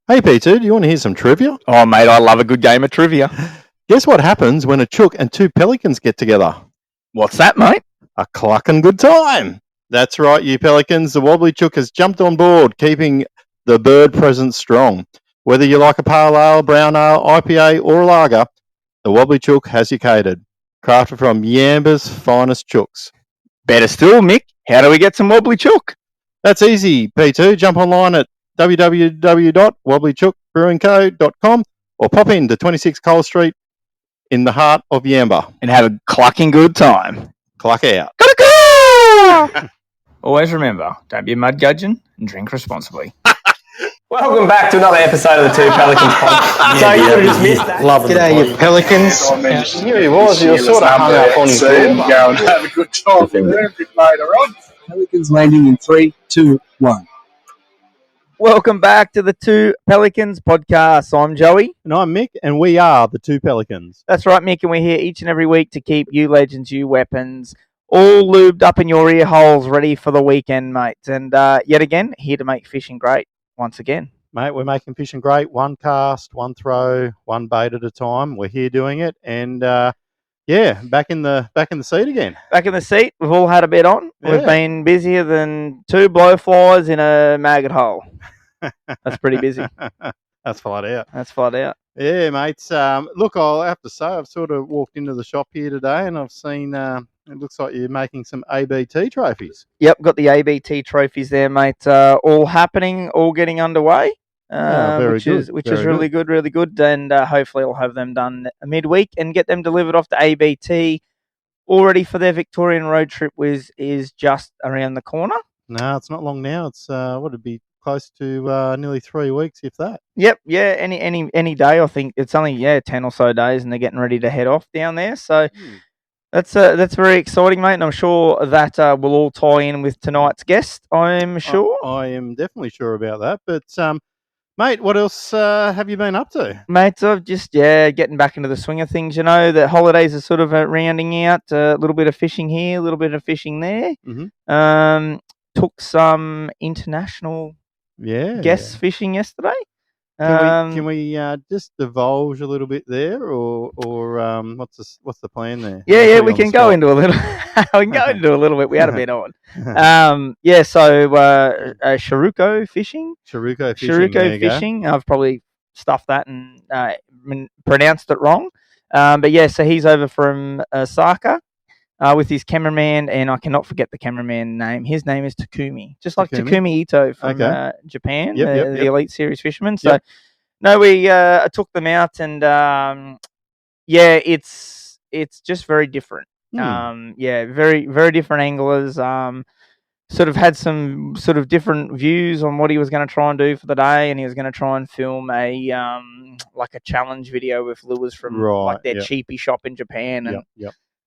Hey, Peter, do you want to hear some trivia? Oh, mate, I love a good game of trivia. Guess what happens when a chook and two pelicans get together? What's that, mate? A clucking good time. That's right, you pelicans. The wobbly chook has jumped on board, keeping the bird presence strong. Whether you like a pale ale, brown ale, IPA, or a lager, the wobbly chook has you catered. Crafted from Yamba's finest chooks. Better still, Mick, how do we get some wobbly chook? That's easy, P2. Jump online at www.wobblychookbrewingco.com or pop into 26 Cole Street in the heart of Yamba. And have a clucking good time. Cluck out. Gotta go! Always remember, don't be a mud gudgeon and drink responsibly. Welcome back to another episode of the Two Pelicans Podcast. So you could have just missed that. G'day, you Pelicans. Here he was. You were sort of hung up on his go and have a good time there a bit later on. Pelicans landing in 3, 2, 1. Welcome back to the Two Pelicans Podcast. I'm Joey. And I'm Mick, and we are the Two Pelicans. That's right, Mick, and we're here each and every week to keep you legends, you weapons, all lubed up in your ear holes, ready for the weekend, mates. And yet again, here to make fishing great once again. Mate, we're making fishing great. One cast, one throw, one bait at a time. We're here doing it, and back in the seat again. Back in the seat. We've all had a bit on. Yeah. We've been busier than two blowflies in a maggot hole. That's pretty busy. That's flat out. That's flat out. Yeah, mates. Look, I'll have to say, I've sort of walked into the shop here today, and I've seen. It looks like you're making some ABT trophies. Yep, got the ABT trophies there, mate. All happening, all getting underway. Which is really good. And hopefully I'll have them done midweek and get them delivered off to ABT. All ready for their Victorian road trip, which is just around the corner. No, it's not long now. It's it'd be close to nearly 3 weeks, if that. Yep, yeah. Any day. I think it's only 10 or so days, and they're getting ready to head off down there. So that's very exciting, mate. And I'm sure that will all tie in with tonight's guest. I'm sure. I am definitely sure about that. But mate, what else have you been up to? Mate, I've just, getting back into the swing of things. You know, the holidays are sort of rounding out. A little bit of fishing here, a little bit of fishing there. Mm-hmm. Took some international guests fishing yesterday. Can we just divulge a little bit there, or what's the plan there? Yeah, we can go into a little. We can go into a little bit. We had a bit on. So Sharuko fishing. Sharuko fishing. I've probably stuffed that and pronounced it wrong. So he's over from Osaka with his cameraman, and I cannot forget the cameraman name. His name is Takumi, just like Takumi Ito from Japan, the Elite Series fisherman. So, we took them out, and it's just very different. Very, very different anglers. Sort of had some sort of different views on what he was going to try and do for the day, and he was going to try and film a like a challenge video with lures from like their cheapy shop in Japan.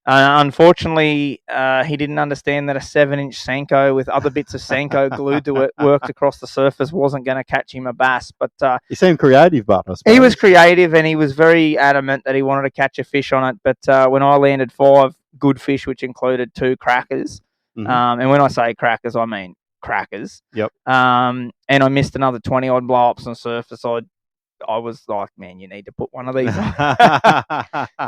And unfortunately, he didn't understand that a 7-inch Senko with other bits of Senko glued to it worked across the surface wasn't going to catch him a bass. But he seemed creative, but he was creative, and he was very adamant that he wanted to catch a fish on it. But when I landed 5 good fish, which included 2 crackers, and when I say crackers, I mean crackers. Yep. And I missed another 20 odd blow ups on the surface. I was like, man, you need to put one of these on.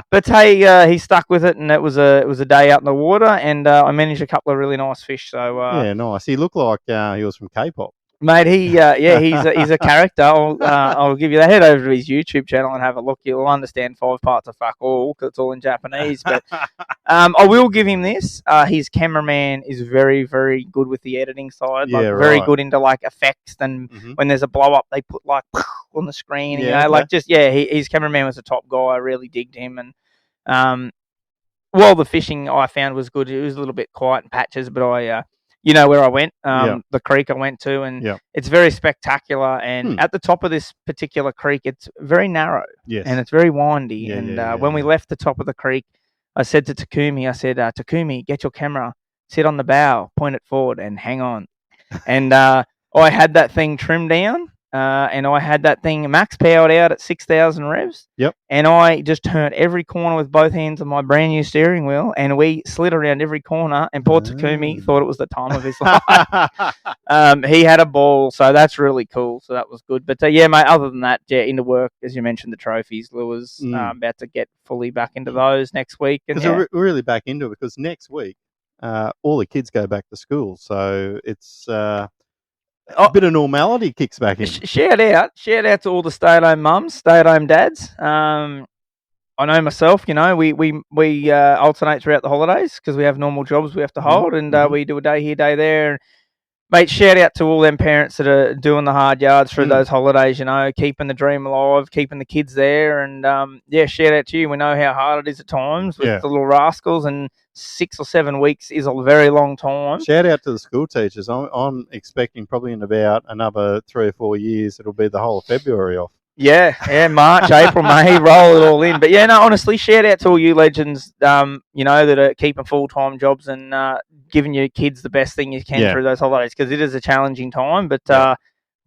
But hey, he stuck with it, and it was a day out in the water, and I managed a couple of really nice fish. So nice. He looked like he was from K-pop. Mate, he's a character. I'll give you that. Head over to his YouTube channel and have a look. You'll understand 5 parts of fuck all, because it's all in Japanese. But I will give him this. His cameraman is very, very good with the editing side. Very good into like effects. And when there's a blow up, they put like on the screen. His cameraman was a top guy. I really digged him. And the fishing I found was good. It was a little bit quiet in patches, but where I went, the creek I went to, and it's very spectacular. And at the top of this particular creek, it's very narrow, and it's very windy. When we left the top of the creek, I said to Takumi, Takumi, get your camera, sit on the bow, point it forward, and hang on. And I had that thing trimmed down, and I had that thing max powered out at 6,000 revs. Yep. And I just turned every corner with both hands on my brand new steering wheel, and we slid around every corner. And poor Takumi thought it was the time of his life. He had a ball, so that's really cool. So that was good. But yeah, mate. Other than that, yeah, into work as you mentioned, the trophies. Lewis about to get fully back into those next week. Because we're really back into it because next week all the kids go back to school, so it's. A bit of normality kicks back in. Shout out to all the stay-at-home mums, stay-at-home dads. I know myself. We alternate throughout the holidays because we have normal jobs we have to hold, and we do a day here, day there. And, mate, shout out to all them parents that are doing the hard yards through those holidays. Keeping the dream alive, keeping the kids there, and shout out to you. We know how hard it is at times with the little rascals, and 6 or 7 weeks is a very long time. Shout out to the school teachers. I'm expecting probably in about another 3 or 4 years it'll be the whole of February off. Yeah, March, April, May, roll it all in. But yeah, no, honestly, shout out to all you legends, that are keeping full-time jobs and giving your kids the best thing you can through those holidays, because it is a challenging time. But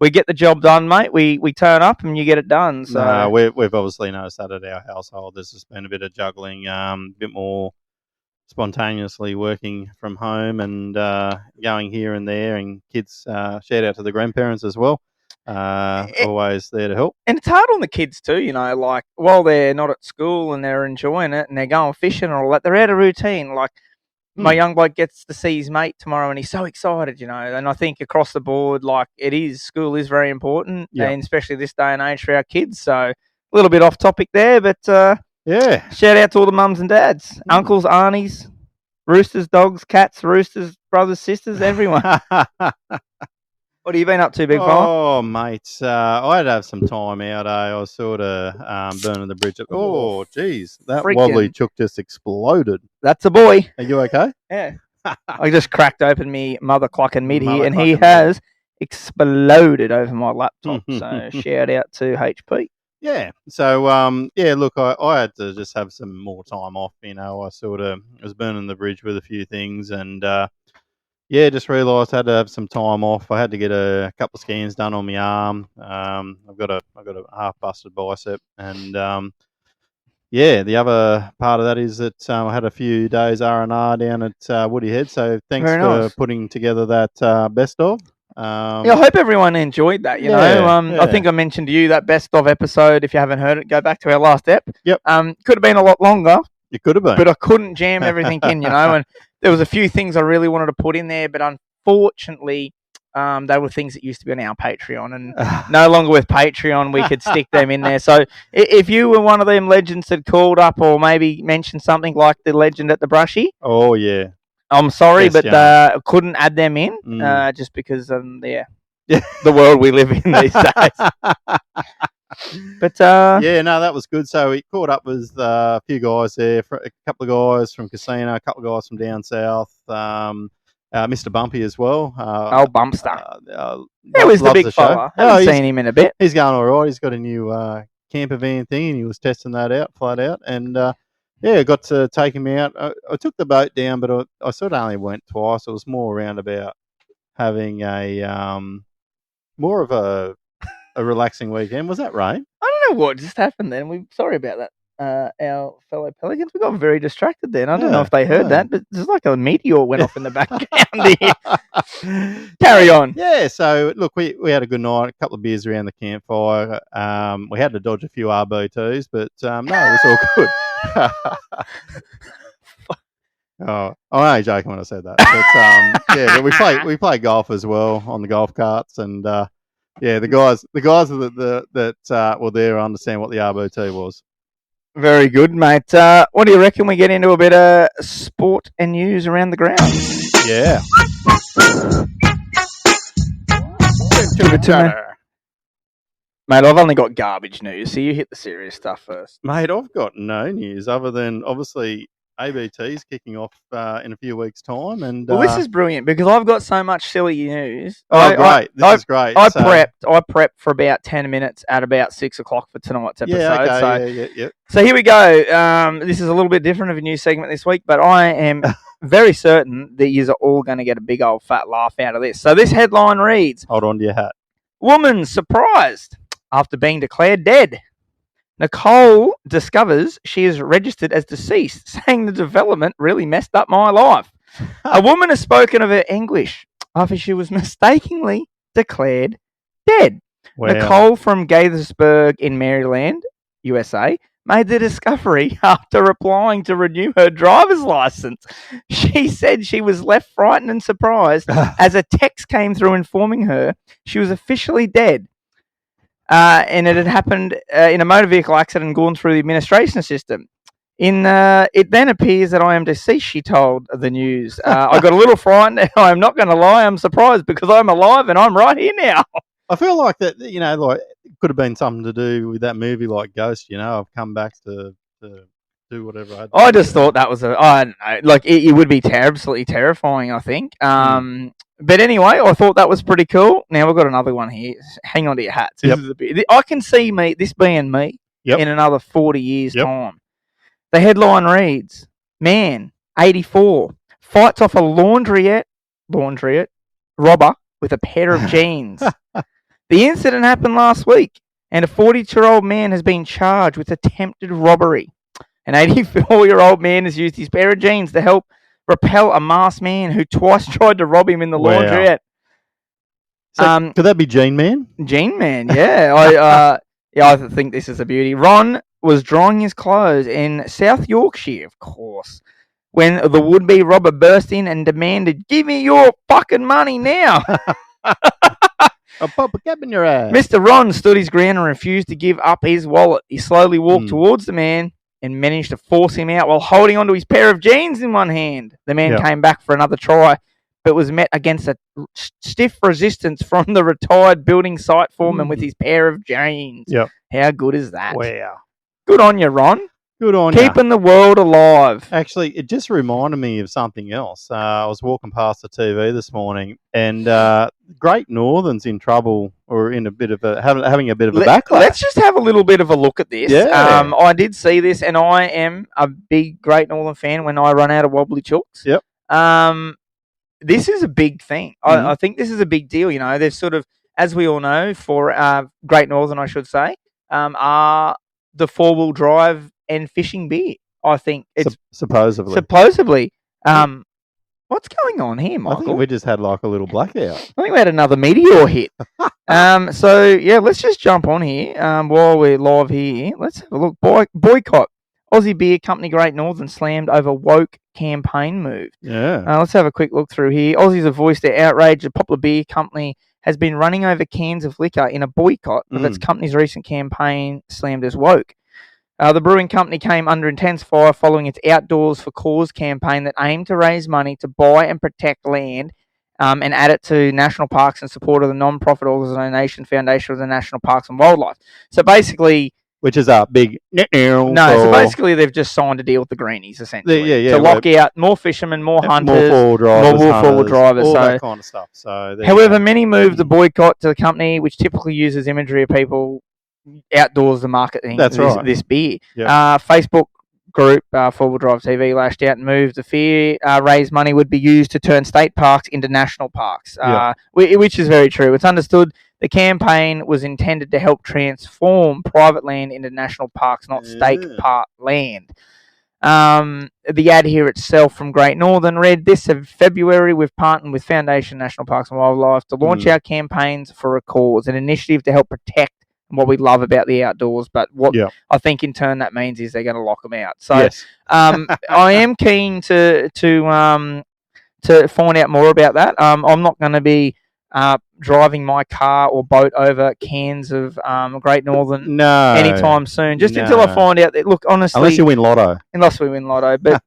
we get the job done, mate. We turn up and you get it done. So we've obviously noticed that at our household. There's just been a bit of juggling, a bit more spontaneously working from home and going here and there, and kids, shout out to the grandparents as well, always there to help. And it's hard on the kids too, like while they're not at school and they're enjoying it and they're going fishing or all that, they're out of routine. Like my young bloke gets to see his mate tomorrow and he's so excited, and I think across the board, like school is very important, and especially this day and age for our kids. So a little bit off topic there, but shout out to all the mums and dads, uncles, aunties, roosters, dogs, cats, roosters, brothers, sisters, everyone. What have you been up to, big fella? Oh, mate, I had to have some time out. I was sort of burning the bridge. Oh, geez, that wobbly chook just exploded. That's a boy. Are you okay? Yeah. I just cracked open me mother clocking mid here, and he has exploded over my laptop. So shout out to HP. Yeah. So, look, I had to just have some more time off. I sort of was burning the bridge with a few things, and just realised I had to have some time off. I had to get a couple of scans done on my arm. I've got a half busted bicep, and the other part of that is that I had a few days R&R down at Woody Head. So thanks for putting together that best of. I hope everyone enjoyed that. I think I mentioned to you that best of episode. If you haven't heard it, go back to our last ep. Yep. Could have been a lot longer. It could have been, but I couldn't jam everything in. And there was a few things I really wanted to put in there, but unfortunately, they were things that used to be on our Patreon, and no longer with Patreon, we could stick them in there. So if you were one of them legends that called up or maybe mentioned something like the legend at the Brushy, oh yeah. I'm sorry, but couldn't add them in just because the world we live in these days. But that was good. So we caught up with a few guys there, a couple of guys from Casino, a couple of guys from down south, Mr. Bumpy as well. Bumpster. He was the big fella. I haven't seen him in a bit. He's going all right. He's got a new camper van thing, and he was testing that out, flat out, and I got to take him out. I took the boat down, but I sort of only went twice. It was more around about having a more of a relaxing weekend. Was that rain? I don't know what just happened then. We're sorry about that. Our fellow Pelicans, we got very distracted then. I don't know if they heard that, but there's like a meteor went off in the background there. Carry on. Yeah, so look, we had a good night, a couple of beers around the campfire. We had to dodge a few RBTs, but no, it was all good. I'm only joking when I said that. But we play golf as well on the golf carts, and the guys that were there understand what the RBT was. Very good, mate. What do you reckon we get into a bit of sport and news around the ground? Yeah. Mate, I've only got garbage news, so you hit the serious stuff first. Mate, I've got no news other than obviously ABT's kicking off in a few weeks' time, and this is brilliant because I've got so much silly news. Great! This is great. I prepped for about 10 minutes at about 6 o'clock for tonight's episode. Yeah, okay, So here we go. This is a little bit different of a new segment this week, but I am very certain that you are all going to get a big old fat laugh out of this. So this headline reads: Hold on to your hat. Woman surprised after being declared dead. Nicole discovers she is registered as deceased, saying the development really messed up my life. A woman has spoken of her anguish after she was mistakenly declared dead. Wow. Nicole from Gaithersburg in Maryland, USA, made the discovery after applying to renew her driver's license. She said she was left frightened and surprised as a text came through informing her she was officially dead. And it had happened in a motor vehicle accident and gone through the administration system. It then appears that I am deceased, she told the news. I got a little frightened. I'm not going to lie. I'm surprised because I'm alive and I'm right here now. I feel like that, like it could have been something to do with that movie like Ghost, I've come back to do whatever I just thought that was I don't know, like it would be absolutely terrifying, I think. But anyway, I thought that was pretty cool. Now we've got another one here. Hang on to your hats. Yep. I can see this being me in another 40 years' time. The headline reads, man, 84, fights off a laundryette robber with a pair of jeans. The incident happened last week, and a 42-year-old man has been charged with attempted robbery. An 84-year-old man has used his pair of jeans to help repel a masked man who twice tried to rob him in the laundryette. So could that be Gene Man? Gene Man, yeah. I think this is a beauty. Ron was drying his clothes in South Yorkshire, of course, when the would-be robber burst in and demanded, "Give me your fucking money now." I'll pop a cap in your ass. Mr. Ron stood his ground and refused to give up his wallet. He slowly walked towards the man and managed to force him out while holding onto his pair of jeans in one hand. The man came back for another try, but was met against a stiff resistance from the retired building site foreman with his pair of jeans. Yep. How good is that? Wow. Good on you, Ron. Good on you. Keeping the world alive. Actually, it just reminded me of something else. I was walking past the TV this morning, and Great Northern's in trouble, or in a bit of having a bit of a backlash. Let's just have a little bit of a look at this. Yeah. I did see this, and I am a big Great Northern fan when I run out of wobbly chooks. Yep. This is a big thing. I think this is a big deal. They've sort of, as we all know, for Great Northern, I should say, are the four-wheel drive and fishing beer. I think it's supposedly. What's going on here, Michael? I think we just had like a little blackout. I think we had another meteor hit. Let's just jump on here while we're live here. Let's have a look. Boycott. Aussie beer company Great Northern slammed over woke campaign move. Yeah. Let's have a quick look through here. Aussies have voiced their outrage. The popular beer company has been running over cans of liquor in a boycott of its company's recent campaign slammed as woke. The brewing company came under intense fire following its Outdoors for Cause campaign that aimed to raise money to buy and protect land and add it to national parks in support of the non-profit organisation Foundation of the National Parks and Wildlife. So basically... Which is a big... So basically they've just signed a deal with the greenies, essentially. To lock out more fishermen, more hunters, more four-wheel drivers. All that kind of stuff. However, many moved the boycott to the company, which typically uses imagery of people outdoors to marketing this beer. Yep. Facebook group, Four-Wheel Drive TV, lashed out and moved the fear. Raised money would be used to turn state parks into national parks, which is very true. It's understood the campaign was intended to help transform private land into national parks, not state park land. The ad here itself from Great Northern read, "This February we've partnered with Foundation National Parks and Wildlife to launch our campaigns for a cause, an initiative to help protect what we love about the outdoors, but what I think in turn that means is they're going to lock them out." So I am keen to find out more about that. I'm not going to be driving my car or boat over cans of Great Northern anytime soon, just until I find out that, look, honestly... Unless we win lotto. But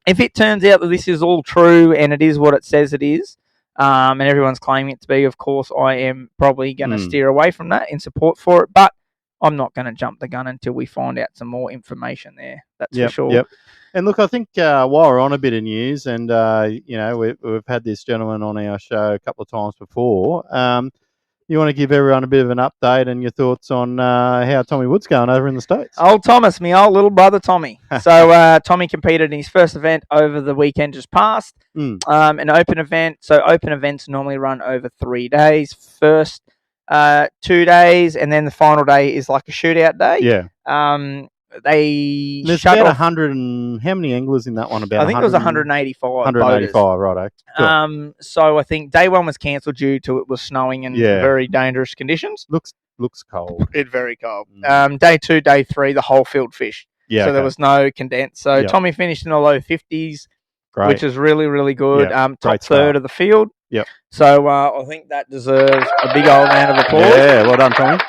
if it turns out that this is all true and it is what it says it is, and everyone's claiming it to be, of course, I am probably going to steer away from that in support for it. But I'm not going to jump the gun until we find out some more information there. That's for sure. Yep. And look, I think while we're on a bit of news, and we've had this gentleman on our show a couple of times before. You want to give everyone a bit of an update and your thoughts on how Tommy Wood's going over in the States? Old Thomas, me old little brother Tommy. So Tommy competed in his first event over the weekend just past, an open event. So open events normally run over 3 days. First 2 days, and then the final day is like a shootout day. Yeah. They There's shut about off. 100 and how many anglers in that one? About I think it was 100 185. 185, right? Cool. So I think day one was cancelled due to it was snowing and very dangerous conditions. Looks cold. It's very cold. Day 2, day 3, the whole field fish. Yeah. So there was no condensed. So Tommy finished in the low 50s, which is really, really good. Top third of the field. Yep. So I think that deserves a big old round of applause. Yeah, well done, Tommy.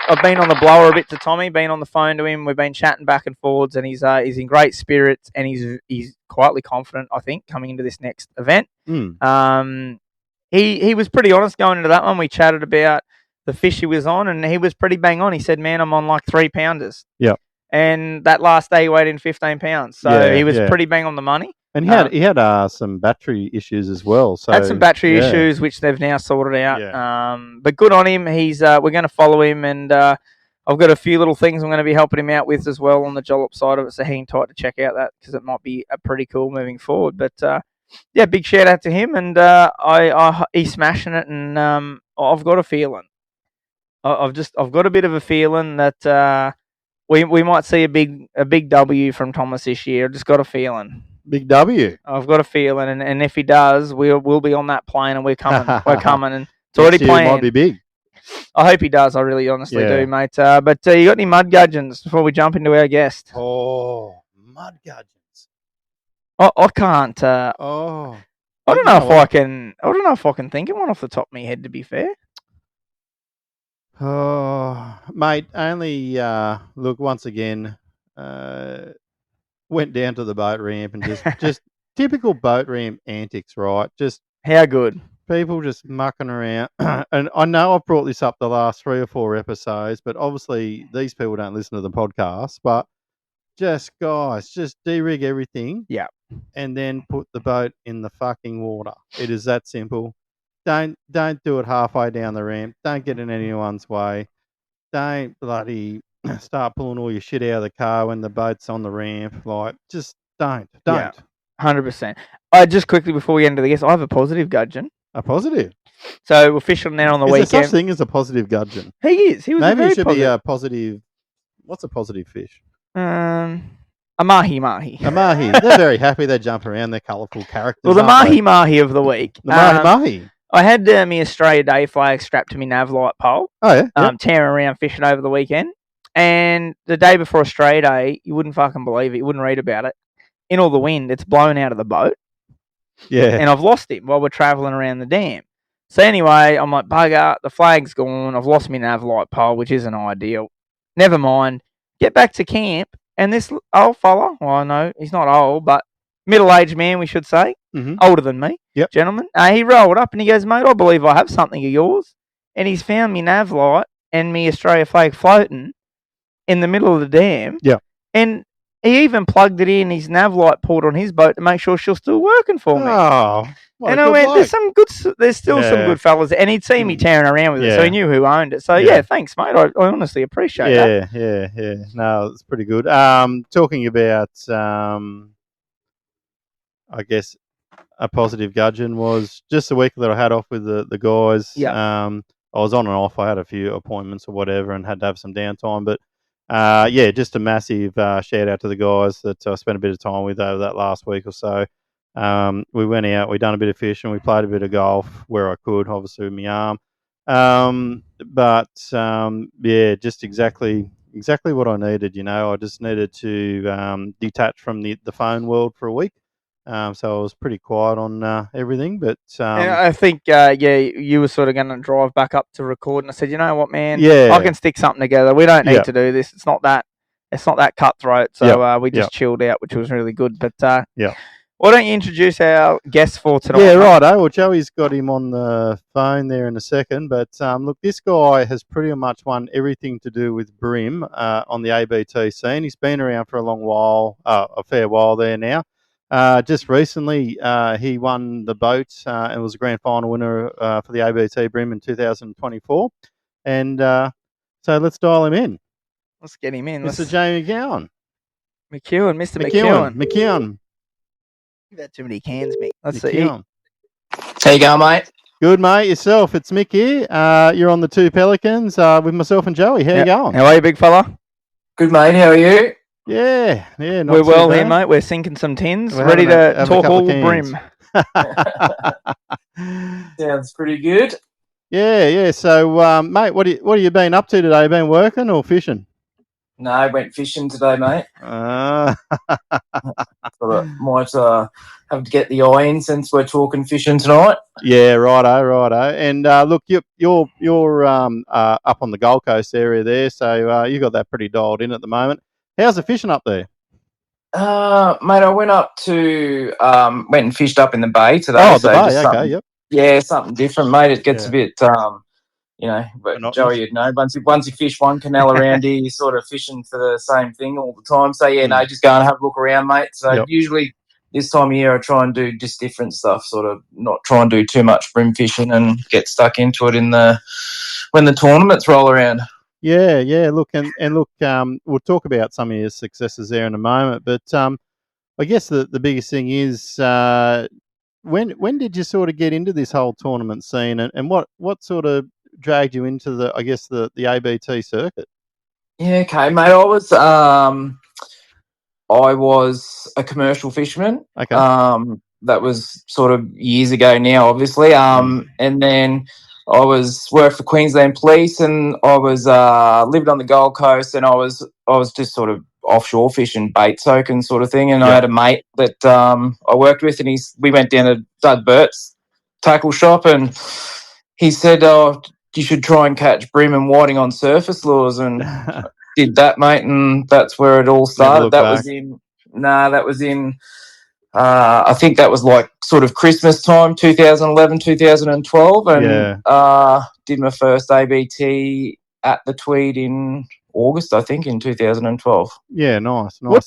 I've been on the blower a bit to Tommy, been on the phone to him. We've been chatting back and forwards, and he's in great spirits, and he's quietly confident, I think, coming into this next event. He was pretty honest going into that one. We chatted about the fish he was on, and he was pretty bang on. He said, "Man, I'm on like 3-pounders." Yep. And that last day he weighed in 15 pounds, so he was pretty bang on the money. And he had some battery issues as well. So had some battery issues, which they've now sorted out. Yeah. But good on him. He's we're going to follow him, and I've got a few little things I'm going to be helping him out with as well on the Jollop side of it. So hang tight to check out that because it might be a pretty cool moving forward. But big shout out to him, and he's smashing it. And I've got a feeling, I've got a bit of a feeling that we might see a big W from Thomas this year. I've just got a feeling. Big W. I've got a feeling, and if he does, we'll be on that plane, and we're coming. We're coming, and it's already planned. Might be big. I hope he does. I really, honestly do, mate. But you got any mud gudgeons before we jump into our guest? Oh, mud gudgeons. I can't. I don't know if I can. I don't know if I can think of one off the top of my head. To be fair. Oh, mate. Only look once again. Went down to the boat ramp and just typical boat ramp antics, right? Just how good people just mucking around. And I know I've brought this up the last 3 or 4 episodes, but obviously these people don't listen to the podcast. But just guys, just de-rig everything, and then put the boat in the fucking water. It is that simple. Don't do it halfway down the ramp. Don't get in anyone's way. Don't bloody start pulling all your shit out of the car when the boat's on the ramp. Like, just don't. Yeah, 100%. Just quickly before we end the guest, I have a positive gudgeon. A positive? So we're fishing now on the weekend. Is there such thing as a positive gudgeon? He is. He was Maybe very it should positive. be a positive. What's a positive fish? A mahi-mahi. A mahi. They're very happy. They jump around. They're colourful characters. Well, the mahi-mahi of the week. The mahi-mahi. I had my Australia Day flag strapped to my nav light pole. Oh, yeah. Tearing around fishing over the weekend. And the day before Australia Day, you wouldn't fucking believe it. You wouldn't read about it. In all the wind, it's blown out of the boat. Yeah. And I've lost him while we're travelling around the dam. So anyway, I'm like, bugger, the flag's gone. I've lost my nav light pole, which isn't ideal. Never mind. Get back to camp. And this old fella, well, no, he's not old, but middle-aged man, we should say. Mm-hmm. Older than me, gentleman. He rolled up and he goes, mate, I believe I have something of yours. And he's found me nav light and me Australia flag floating in the middle of the dam. Yeah. And he even plugged it in his nav light port on his boat to make sure she was still working for me. Oh. And I went, there's still some good fellas. And he'd seen me tearing around with it, so he knew who owned it. So, thanks, mate. I honestly appreciate that. Yeah. No, it's pretty good. Talking about, I guess, a positive gudgeon was just a week that I had off with the guys. Yeah. I was on and off. I had a few appointments or whatever and had to have some downtime. But, just a massive shout out to the guys that I spent a bit of time with over that last week or so. We went out, we done a bit of fishing, we played a bit of golf where I could, obviously with my arm. Just exactly what I needed, I just needed to detach from the phone world for a week. So I was pretty quiet on everything, but I think you were sort of going to drive back up to record, and I said, you know what, man, I can stick something together. We don't need to do this. It's not that cutthroat. So we just chilled out, which was really good. But why don't you introduce our guest for tonight? Yeah, right. Well, Joey's got him on the phone there in a second. But look, this guy has pretty much won everything to do with Bream on the ABT scene. He's been around for a long while, a fair while there now. Just recently, he won the boat and was a grand final winner for the ABT Bream in 2024. And so let's dial him in. Let's get him in. Mr. Jamie McKeown. Mr. McKeown. McKeown. You've had too many cans, Mick. Let's McKeown. see. How you going, mate? Good, mate. Yourself? It's Mick here. You're on the Two Pelicans with myself and Joey. How you going? How are you, big fella? Good, mate. How are you? Yeah. Not We're too well bad. here, mate. We're sinking some tins, We're ready having to a talk couple all of cans. Brim. Sounds pretty good. Yeah. So, mate, what have you been up to today? Been working or fishing? No, I went fishing today, mate. Uh, Thought I might have to get the eye in since we're talking fishing tonight. yeah, righto. And look, you're up on the Gold Coast area there, so you got that pretty dialed in at the moment. How's the fishing up there? Mate, I went up to went and fished up in the bay today. Oh, the so bay. just Okay, something, yep. yeah, something different, mate. It gets Yeah. a bit but Monotonous. Joey, you'd know, once you fish one canal around here, you're sort of fishing for the same thing all the time. So yeah, no, just go and have a look around, mate. So Yep. usually this time of year, I try and do just different stuff, sort of not try and do too much brim fishing and get stuck into it when the tournaments roll around. Yeah. Look, we'll talk about some of your successes there in a moment, but I guess the biggest thing is when did you sort of get into this whole tournament scene, and what sort of dragged you into the ABT circuit? Yeah, okay, mate. I was a commercial fisherman. Okay. That was sort of years ago now, obviously. And then I worked for Queensland Police, and I was lived on the Gold Coast, and I was just sort of offshore fishing, bait soaking sort of thing. And I had a mate that I worked with, and we went down to Doug Burt's tackle shop, and he said, "Oh, you should try and catch bream and whiting on surface lures," and did that, mate, and that's where it all started. That was in I think that was like sort of Christmas time, 2011, 2012, and did my first ABT at the Tweed in August, I think, in 2012. Yeah, nice. What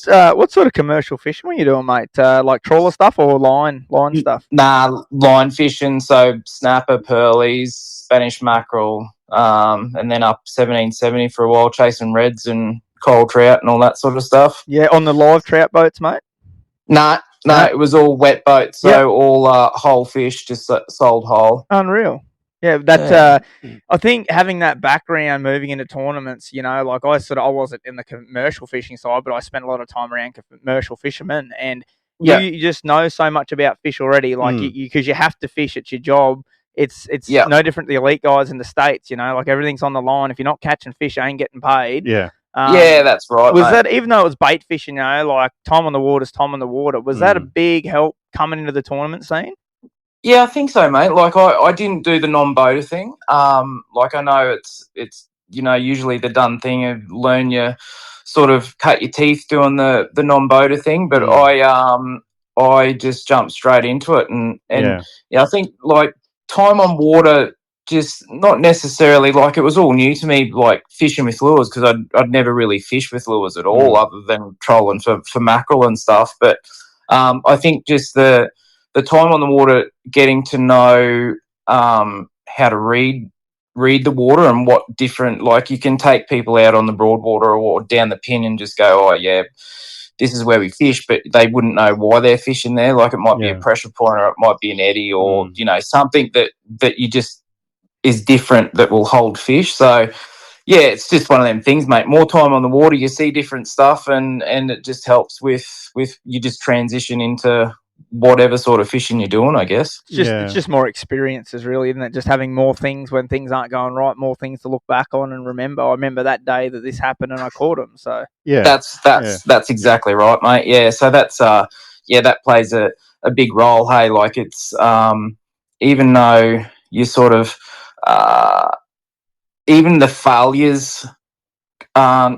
sort of commercial fishing were you doing, mate? Like trawler stuff or line stuff? Nah, line fishing, so snapper, pearlies, Spanish mackerel, and then up 1770 for a while, chasing reds and coral trout and all that sort of stuff. Yeah, on the live trout boats, mate? No, it was all wet boats, so all whole fish, just sold whole. Unreal. Yeah, that I think having that background moving into tournaments, like I wasn't in the commercial fishing side, but I spent a lot of time around commercial fishermen, and you just know so much about fish already, like because you have to fish, it's your job. It's no different to the elite guys in the States, like everything's on the line. If you're not catching fish, you ain't getting paid. Yeah. Yeah, that's right. Was that, even though it was bait fishing, like time on the water's time on the water, was that a big help coming into the tournament scene? Yeah, I think so, mate. Like I didn't do the non-boater thing. Like I know it's usually the done thing of learn your sort of cut your teeth doing the non-boater thing, but I just jumped straight into it, and I think like time on water, just not necessarily, like it was all new to me, like fishing with lures, because I'd never really fished with lures at all, other than trolling for mackerel and stuff. But I think just the time on the water, getting to know how to read the water and what different, like you can take people out on the Broadwater or down the Pin and just go, oh yeah, this is where we fish, but they wouldn't know why they're fishing there. Like it might be a pressure point, or it might be an eddy, or something that you just is different that will hold fish. So yeah, it's just one of them things, mate. More time on the water, you see different stuff, and it just helps with you just transition into whatever sort of fishing you're doing, I guess. It's just more experiences, really, isn't it? Just having more things when things aren't going right, more things to look back on and remember. I remember that day that this happened and I caught him. So yeah, that's exactly right, mate. Yeah, so that's that plays a big role. Hey, like it's even though you sort of even the failures,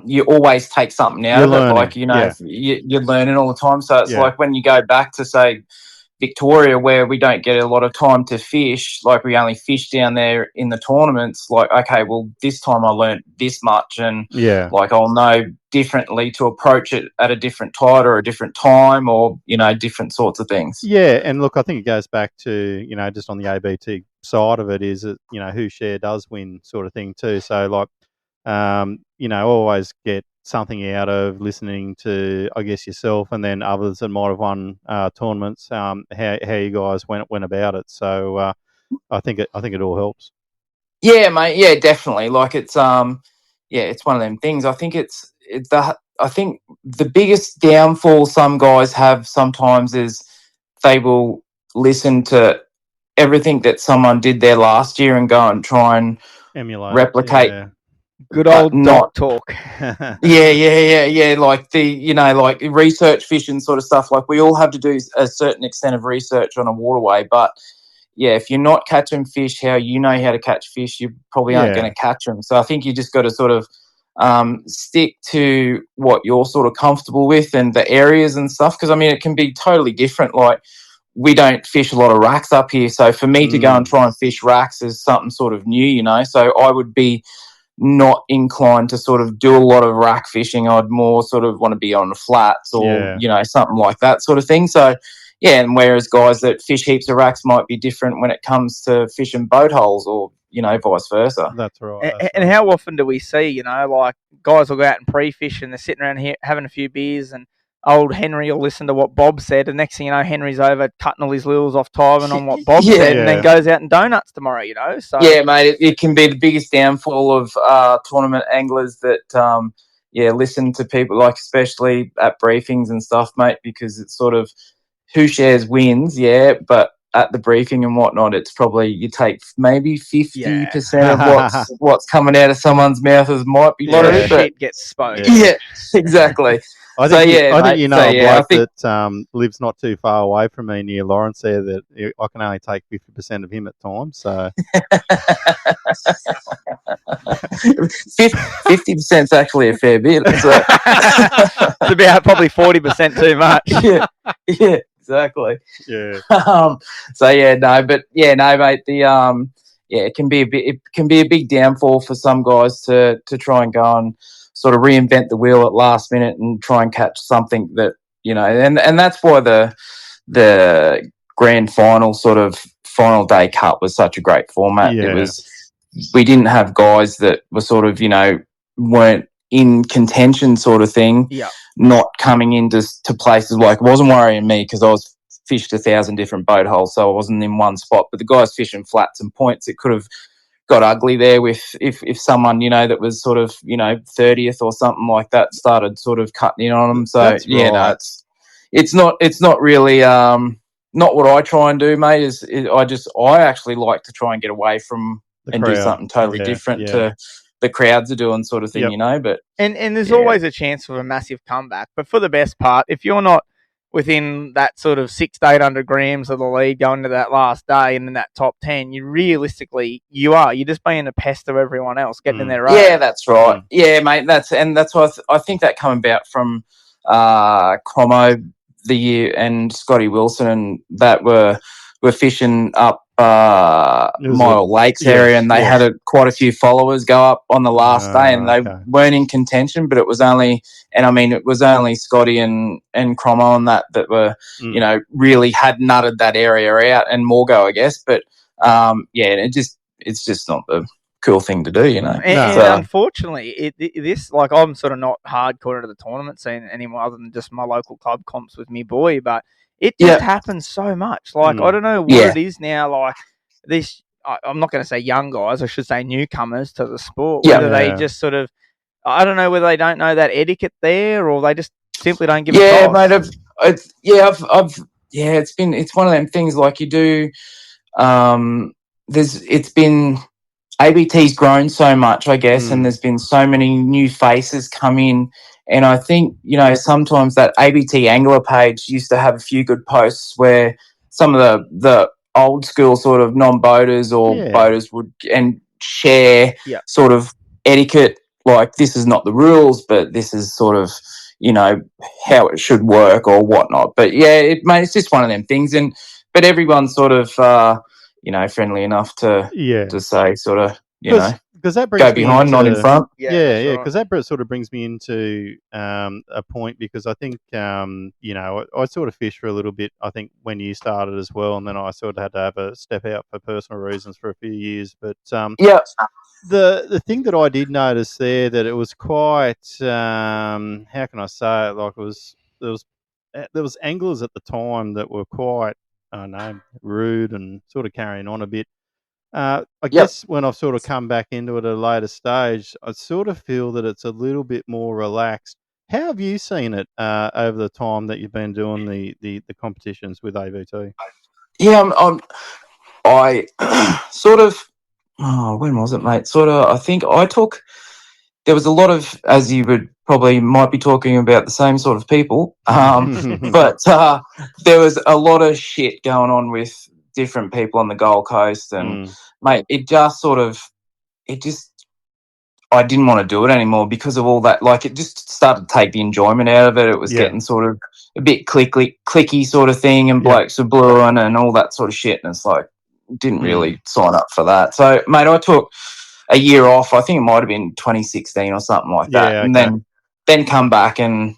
you always take something out of it. Like, you're learning all the time. So it's like when you go back to, say, Victoria, where we don't get a lot of time to fish, like we only fish down there in the tournaments, like, okay, well, this time I learned this much, and like I'll know differently to approach it at a different tide or a different time, or, different sorts of things. Yeah, and look, I think it goes back to, just on the ABT side of it is that, who share does win sort of thing too. So like, always get something out of listening to, I guess, yourself and then others that might have won tournaments, how you guys went about it. So I think it all helps. Yeah, mate. Yeah, definitely. Like it's it's one of them things. I think I think the biggest downfall some guys have sometimes is they will listen to everything that someone did there last year and go and try and Emulate. replicate. Yeah. Good But old not- dog talk. Yeah. Like like research fishing sort of stuff. Like we all have to do a certain extent of research on a waterway, but yeah, if you're not catching fish how you know how to catch fish, you probably aren't going to catch them. So I think you just got to sort of stick to what you're sort of comfortable with and the areas and stuff. Because I mean, it can be totally different. Like we don't fish a lot of racks up here, so for me to go and try and fish racks is something sort of new, you know. So I would be not inclined to sort of do a lot of rack fishing. I'd more sort of want to be on the flats or something like that sort of thing. So yeah, and whereas guys that fish heaps of racks might be different when it comes to fishing boat holes or vice versa. That's right. And how often do we see like guys will go out and pre-fish and they're sitting around here having a few beers and old Henry will listen to what Bob said, and next thing you know, Henry's over cutting all his lures off timing on what Bob said, and then goes out and donuts tomorrow, So yeah, mate, it can be the biggest downfall of tournament anglers that listen to people, like especially at briefings and stuff, mate, because it's sort of who shares wins, but at the briefing and whatnot, it's probably you take maybe 50% of what's coming out of someone's mouth as might be true, but shit gets spoken. Yeah, exactly. I think a bloke that lives not too far away from me near Lawrence there that I can only take 50% of him at times. So 50% is actually a fair bit. So. It's about probably 40% too much. Yeah, exactly. Yeah. Mate. It can be a big downfall for some guys to try and go and sort of reinvent the wheel at last minute and try and catch something that and that's why the grand final sort of final day cut was such a great format. Yeah. It was, we didn't have guys that were sort of weren't in contention sort of thing, not coming into places. Like, it wasn't worrying me because I was fished 1,000 different boat holes, so I wasn't in one spot. But the guys fishing flats and points, it could have got ugly there with if someone that was sort of 30th or something like that started sort of cutting in on them. So That's right. it's not really not what I try and do, mate. I actually like to try and get away from and do something totally different to the crowds are doing, sort of thing, But and there's always a chance for a massive comeback. But for the best part, if you're not within that sort of 600 to 800 grams of the lead going to that last day and in that top 10, you're just being a pest of everyone else getting in their race. Yeah, that's right. Yeah, mate, that's why I think that come about from Cromo the year and Scotty Wilson, and that were fishing up Mile Lakes area, and they had quite a few followers go up on the last day, and they weren't in contention, but it was only Scotty and Cromo and that were really had nutted that area out, and Morgo, I guess, but it's just not the cool thing to do, And unfortunately, this I'm sort of not hardcore into the tournament scene anymore, other than just my local club comps with me boy, but it just happens so much. I don't know what it is now. Like this, I'm not going to say young guys, I should say newcomers to the sport. Whether they just sort of, I don't know whether they don't know that etiquette there, or they just simply don't give a toss. Mate, it's one of them things. Like you do, it's been. ABT's grown so much, I guess, and there's been so many new faces come in. And I think, sometimes that ABT Angler page used to have a few good posts where some of the old school sort of non-boaters or boaters would and share sort of etiquette, like this is not the rules, but this is sort of, how it should work or whatnot. But it's just one of them things. But everyone's sort of, friendly enough to say sort of, because that brings go behind, not in front. Because that sort of brings me into a point, because I think, I sort of fished for a little bit, I think, when you started as well, and then I sort of had to have a step out for personal reasons for a few years. But the thing that I did notice there, that it was quite, how can I say it, like there was anglers at the time that were quite, I don't know, rude and sort of carrying on a bit. I guess when I've sort of come back into it at a later stage, I sort of feel that it's a little bit more relaxed. How have you seen it over the time that you've been doing the competitions with AVT? Yeah, I sort of. Oh, when was it, mate? Sort of. I think I took. There was a lot of, as you would probably might be talking about the same sort of people, but there was a lot of shit going on with different people on the Gold Coast, and mate, it just I didn't want to do it anymore because of all that. Like, it just started to take the enjoyment out of it. It was getting sort of a bit clicky sort of thing, and blokes were blueing and all that sort of shit. And it's like, didn't really sign up for that. So, mate, I took a year off. I think it might have been 2016 or something like that, and then come back, and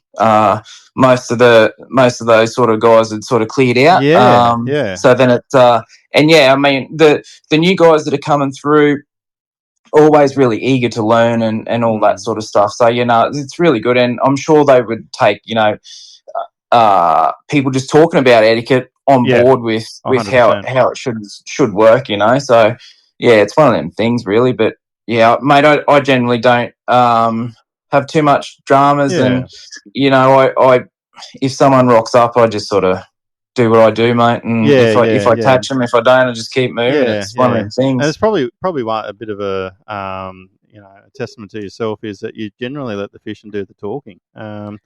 most of those sort of guys had sort of cleared out. So then it and I mean the new guys that are coming through, always really eager to learn and all that sort of stuff. So, it's really good. And I'm sure they would take, people just talking about etiquette on board with 100%. how it should work, So, it's one of them things really. But, mate, I generally don't have too much dramas. And, I if someone rocks up, I just sort of do what I do, mate, and if I catch them, if I don't, I just keep moving. It's one of them things. And it's probably a bit of a a testament to yourself is that you generally let the fish and do the talking. The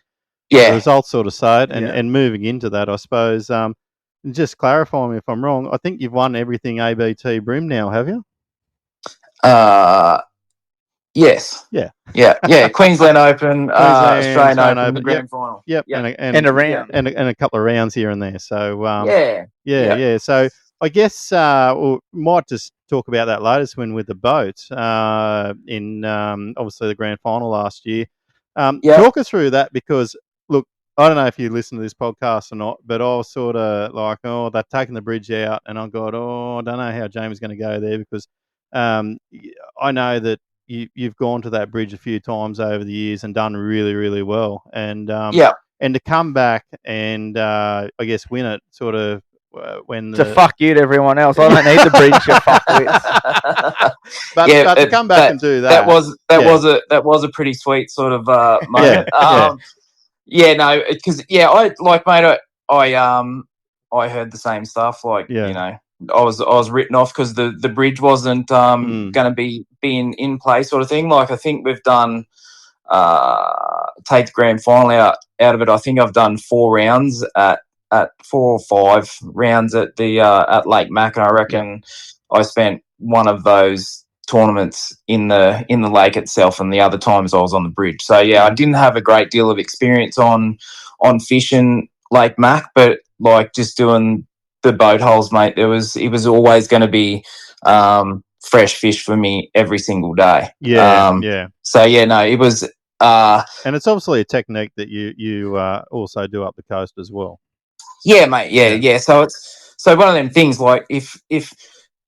results sort of say it, and moving into that, I suppose. Just clarify me if I'm wrong. I think you've won everything ABT Bream now, have you? Yes. Yeah. Queensland Open, Australian Open, the Grand Final. Yep. And a round. And a couple of rounds here and there. So, Yeah. So I guess we might just talk about that latest win with the boat in obviously the Grand Final last year. Talk us through that, because, look, I don't know if you listen to this podcast or not, but I was sort of like, they're taking the bridge out, and I got, I don't know how Jamie's going to go there, because I know that you've gone to that bridge a few times over the years and done really, really well. And and to come back and I guess win it sort of when to fuck you to everyone else. I don't need the bridge, you fuckwits. but to come back and do that. That was a pretty sweet sort of moment. Because I like, mate, I heard the same stuff. Like, I was written off because the bridge wasn't going to be in play, sort of thing. Like, I think we've done take the Grand Final out of it. I think I've done 4 rounds at 4 or 5 rounds at the at Lake Mac, and I reckon I spent one of those tournaments in the lake itself, and the other times I was on the bridge. So I didn't have a great deal of experience on fishing Lake Mac, but like just doing the boat holes, mate, it was always going to be fresh fish for me every single day. So it was and it's obviously a technique that you also do up the coast as well. Yeah, mate. Yeah. So it's one of them things. Like, if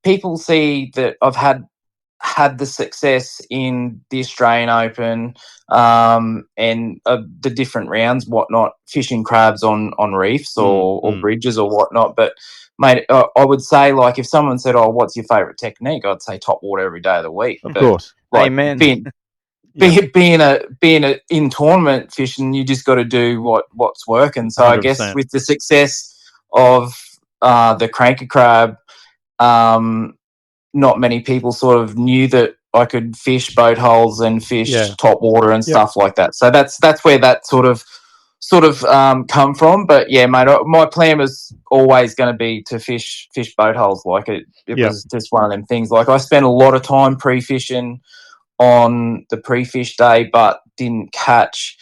people see that I've had the success in the Australian Open and the different rounds, whatnot, fishing crabs on reefs or bridges or whatnot. But, mate, I would say, like, if someone said, "Oh, what's your favourite technique?" I'd say top water every day of the week. Of course. Like, amen. Being in tournament fishing, you just got to do what's working. So 100%. I guess with the success of the cranker crab, not many people sort of knew that I could fish boat holes and fish top water and stuff like that. So that's where that sort of come from. But yeah, mate, my plan was always going to be to fish boat holes. Like, it was just one of them things. Like, I spent a lot of time pre-fishing on the pre-fish day, but didn't catch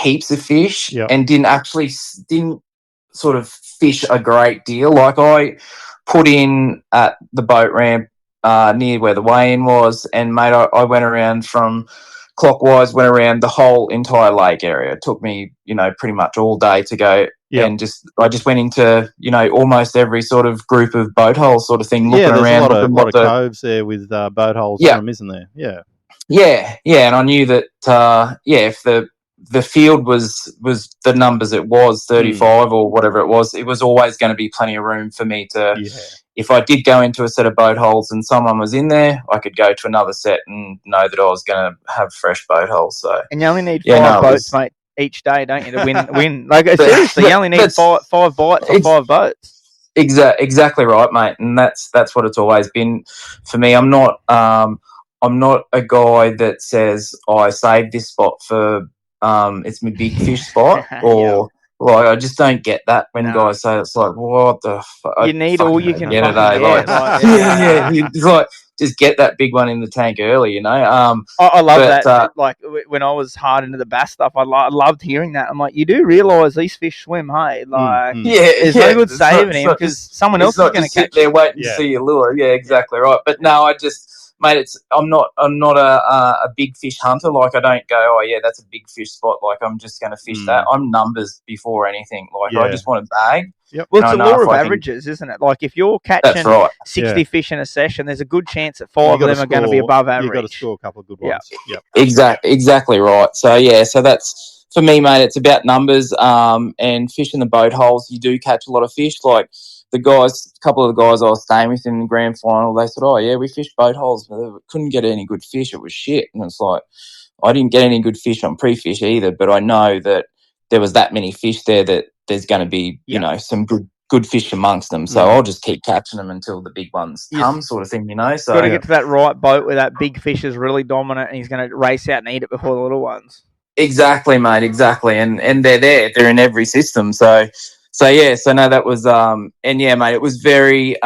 heaps of fish and didn't sort of fish a great deal. Like, I put in at the boat ramp near where the weigh-in was, and mate, I went around from clockwise, went around the whole entire lake area. It took me, pretty much all day to go. And I just went into, almost every sort of group of boat holes sort of thing, looking around. There's a lot of coves there with boat holes in them, isn't there? Yeah, and I knew that, if the field was the numbers it was, 35 or whatever it was always going to be plenty of room for me to if I did go into a set of boat holes and someone was in there, I could go to another set and know that I was going to have fresh boat holes. So, and you only need 5 boats, mate, each day, don't you, to win? Like, seriously, you only need five bites on 5 boats. Exactly right, mate, and that's what it's always been for me. I'm not a guy that says I saved this spot for it's my big fish spot, or like I just don't get that when guys say it's like, what the fuck? You need all you can get fucking today. get. Yeah. It's like just get that big one in the tank early, you know. I love that. Like when I was hard into the bass stuff, I loved hearing that. I'm like, you do realise these fish swim, hey? Like, there's no good saving him because someone else is going to catch. They're waiting to see your lure. Yeah, exactly right. But no, mate, I'm not a big fish hunter. Like I don't go, oh yeah, that's a big fish spot. Like I'm just going to fish that. I'm numbers before anything. Like I just want to bag. Yep. Well, it's a law of averages, isn't it? Like if you're catching 60 fish in a session, there's a good chance that 5 of them are going to be above average. You've got to score a couple of good ones. Yep. Exactly right. So so that's for me, mate. It's about numbers. And fishing the boat holes, you do catch a lot of fish. Like a couple of the guys I was staying with in the grand final, they said, "Oh yeah, we fished boat holes, but we couldn't get any good fish. It was shit." And it's like, I didn't get any good fish on pre-fish either, but I know that there was that many fish there that there's going to be, you know, some good fish amongst them. So I'll just keep catching them until the big ones come, sort of thing, you know. So got to get to that right boat where that big fish is really dominant and he's going to race out and eat it before the little ones. Exactly, mate. Exactly, and they're there. They're in every system. So no, that was and yeah, mate. It was it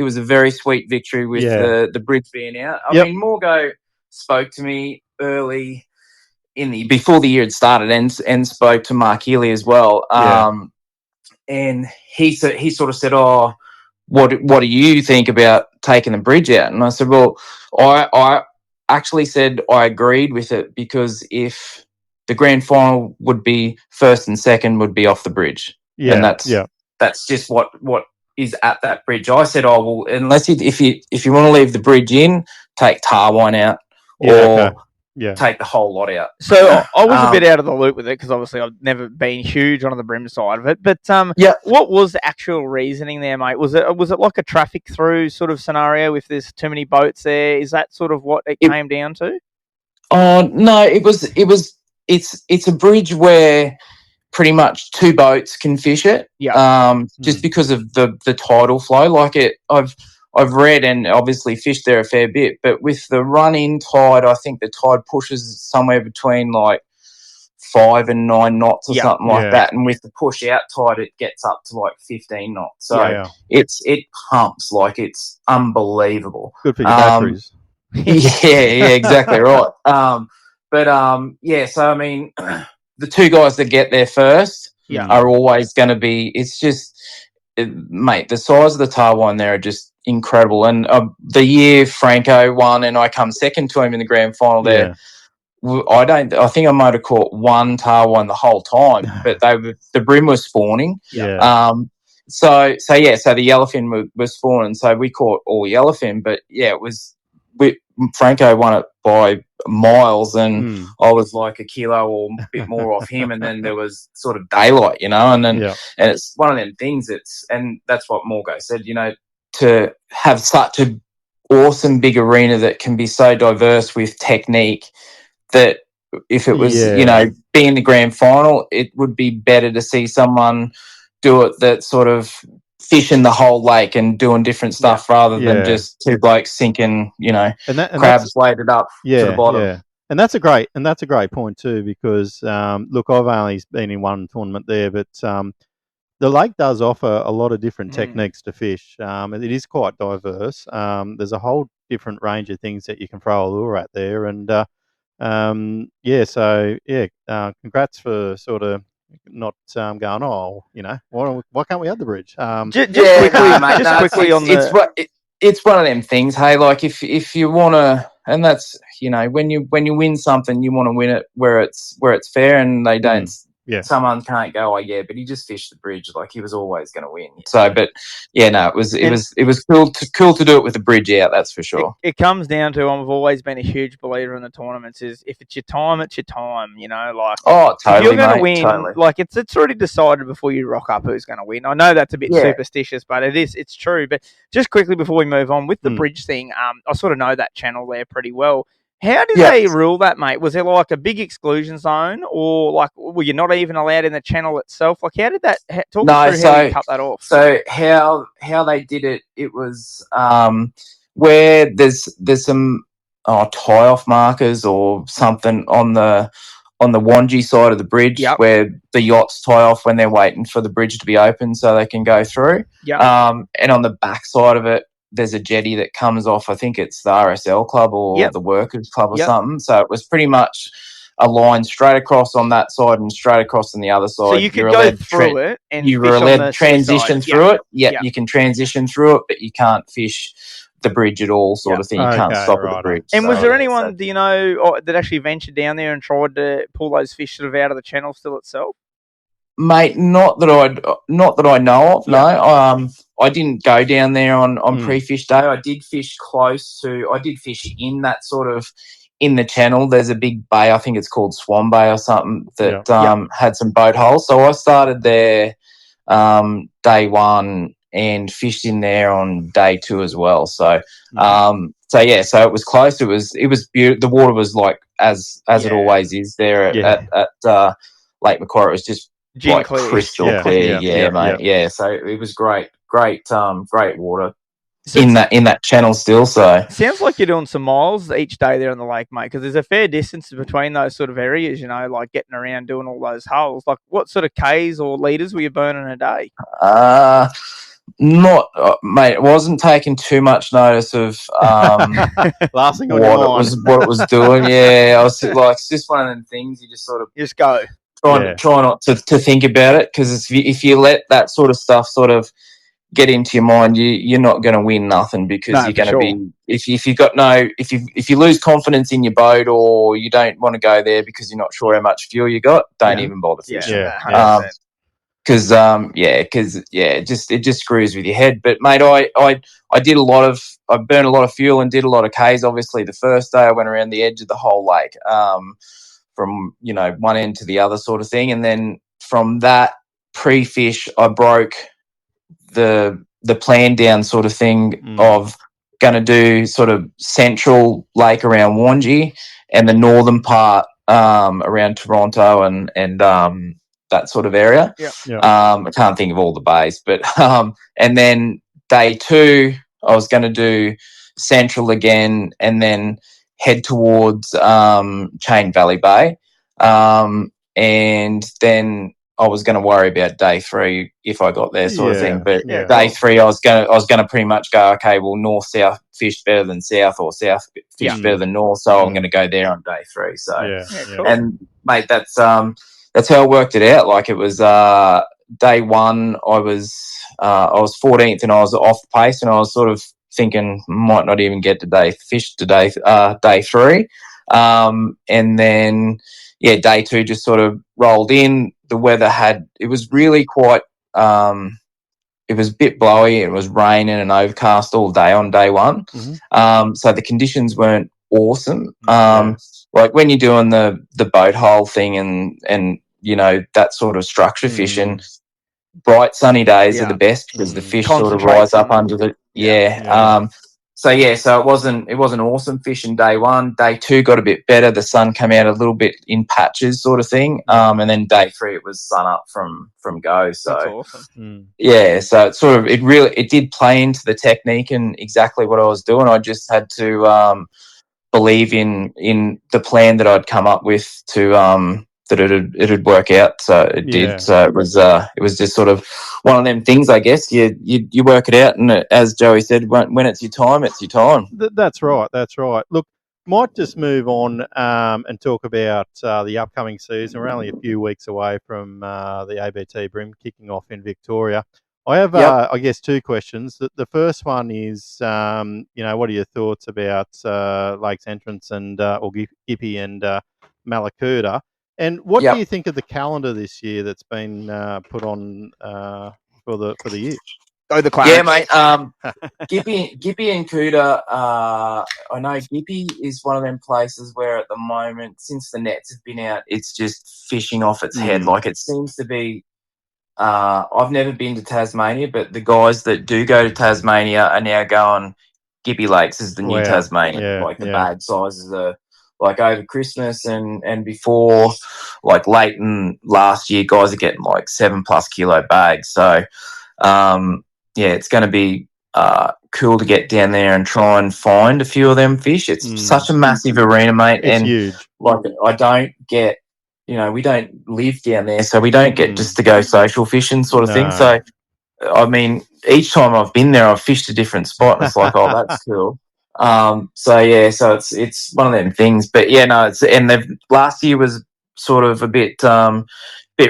was a very sweet victory with the bridge being out. I mean, Morgo spoke to me early before the year had started, and spoke to Mark Healy as well. And he sort of said, "Oh, what do you think about taking the bridge out?" And I said, "Well, I actually said I agreed with it because if the grand final would be first and second would be off the bridge, and that's just what is at that bridge." I said, "Oh well, unless if you want to leave the bridge in, take Tarwine out, take the whole lot out." So I was a bit out of the loop with it because obviously I've never been huge on the Bream side of it. But what was the actual reasoning there, mate? Was it like a traffic through sort of scenario if there's too many boats there? Is that sort of what it came down to? Oh no, it's a bridge where pretty much 2 boats can fish it. Just because of the tidal flow. Like I've read and obviously fished there a fair bit, but with the run-in tide, I think the tide pushes somewhere between like 5 and 9 knots or something like that, and with the push-out tide, it gets up to like 15 knots. So it pumps like it's unbelievable. Good for your batteries. Yeah, exactly right. So I mean, the 2 guys that get there first are always going to be. It's just, mate, the size of the Tarwine there are just incredible. And the year Franco won and I come second to him in the grand final there, I think I might have caught 1 Tarwine the whole time, but the Bream was spawning. So the yellowfin was spawning, so we caught all yellowfin, but Franco won it by miles, and I was like a kilo or a bit more off him, and then there was sort of daylight, you know, and it's one of them things. And that's what Morgo said, you know, to have such a awesome big arena that can be so diverse with technique, that if it was you know, being the grand final, it would be better to see someone do it that sort of fishing the whole lake and doing different stuff rather than just 2 blokes sinking, you know, crabs weighted up to the bottom. Yeah. And that's a great point too, because look, I've only been in one tournament there, but the lake does offer a lot of different techniques to fish. It is quite diverse. There's a whole different range of things that you can throw a lure at there, and congrats for sort of not going, oh, you know, why can't we have the bridge? Just quickly on it's one of them things. Hey, like if you want to, and that's, you know, when you win something, you want to win it where it's fair, and they don't Yeah. someone can't go, oh yeah, but he just fished the bridge, like he was always going to win. So, but yeah, no, it was cool to do it with the bridge out. That's for sure. It comes down to, I've always been a huge believer in the tournaments, is if it's your time, it's your time. You know, like totally, if you're going to win, totally. like it's already decided before you rock up who's going to win. I know that's a bit superstitious, but it's true. But just quickly before we move on with the bridge thing, I sort of know that channel there pretty well. How did they rule that, mate? Was there like a big exclusion zone, or like were you not even allowed in the channel itself? Like, how did that talk us through how you cut that off? So how they did it? It was where there's some tie off markers or something on the Wanji side of the bridge where the yachts tie off when they're waiting for the bridge to be open so they can go through. And on the back side of it, there's a jetty that comes off, I think it's the RSL club or the Workers Club or something. So it was pretty much a line straight across on that side and straight across on the other side. So you could go through it and you fish were on allowed the to transition through it. Yeah, you can transition through it, but you can't fish the bridge at all, sort of thing. You can't stop at the bridge. And was there anyone, do you know, that actually ventured down there and tried to pull those fish sort of out of the channel still itself? Mate, not that I know of. No, I didn't go down there on pre-fish day. I did fish in that sort of in the channel. There's a big bay, I think it's called Swan Bay or something, that had some boat holes. So I started there day one and fished in there on day two as well. So so it was close. It was beautiful. The water was like as it always is there at Lake Macquarie. It was just like crystal clear, mate. Yeah, so it was great water in that channel still. So sounds like you're doing some miles each day there on the lake, mate, because there's a fair distance between those sort of areas, you know, like getting around doing all those holes. Like, what sort of Ks or litres were you burning a day? Not, mate. It wasn't taking too much notice of last thing what it was doing. Yeah, I was like, it's just one of them things. You just sort of go. Try not to think about it, because if you let that sort of stuff sort of get into your mind, you're not going to win nothing, because you're going to be if you lose confidence in your boat, or you don't want to go there because you're not sure how much fuel you got, don't even bother fishing. Because it just screws with your head. But mate, I burned a lot of fuel and did a lot of Ks. Obviously, the first day I went around the edge of the whole lake. From one end to the other sort of thing, and then from that pre-fish I broke the plan down sort of thing of going to do sort of central lake around Wanji and the northern part around Toronto and that sort of area. I can't think of all the bays, but and then day two I was going to do central again and then head towards Chain Valley Bay, and then I was going to worry about day three if I got there, sort of thing. But day three, I was going to pretty much go, okay, well, north south fished better than south, or south fished better than north, so I'm going to go there on day three. So, cool. And mate, that's how I worked it out. Like, it was day one, I was 14th and I was off pace, and I was sort of thinking might not even get to day three, and then day two just sort of rolled in. The weather it was really quite it was a bit blowy. It was raining and overcast all day on day one. So the conditions weren't awesome. Like when you're doing the boat hole thing and that sort of structure fishing, bright sunny days are the best, because the fish sort of rise up under the So it wasn't awesome fishing day one. Day two got a bit better. The sun came out a little bit in patches, sort of thing. And then day three it was sun up from go. So that's awesome. So it did play into the technique and exactly what I was doing. I just had to believe in the plan that I'd come up with to that it'd work out. So it did. So it was just sort of one of them things, I guess. You work it out, and as Joey said, when it's your time, it's your time. That's right. Look, might just move on and talk about the upcoming season. We're only a few weeks away from the ABT Bream kicking off in Victoria. I have, I guess, two questions. The first one is, what are your thoughts about Lakes Entrance and or Gippy and Malakuta? And what Yep. do you think of the calendar this year that's been put on for the year? Go the Yeah, Clarence. mate. Gippy and Cooter. I know Gippy is one of them places where at the moment, since the nets have been out, it's just fishing off its head. Like it seems to be. I've never been to Tasmania, but the guys that do go to Tasmania are now going. Gippy Lakes is the new Wow. Tasmania. Yeah, Like the yeah. bag sizes are like over Christmas and before, like late in last year, guys are getting like 7+ kilo bags. So, yeah, it's going to be cool to get down there and try and find a few of them fish. It's such a massive arena, mate. It's and huge. like I don't get, we don't live down there, so we don't get just to go social fishing sort of thing. No. So, I mean, each time I've been there, I've fished a different spot, and it's like, oh, that's cool. So yeah, so it's one of them things. But yeah, no, last year was sort of a bit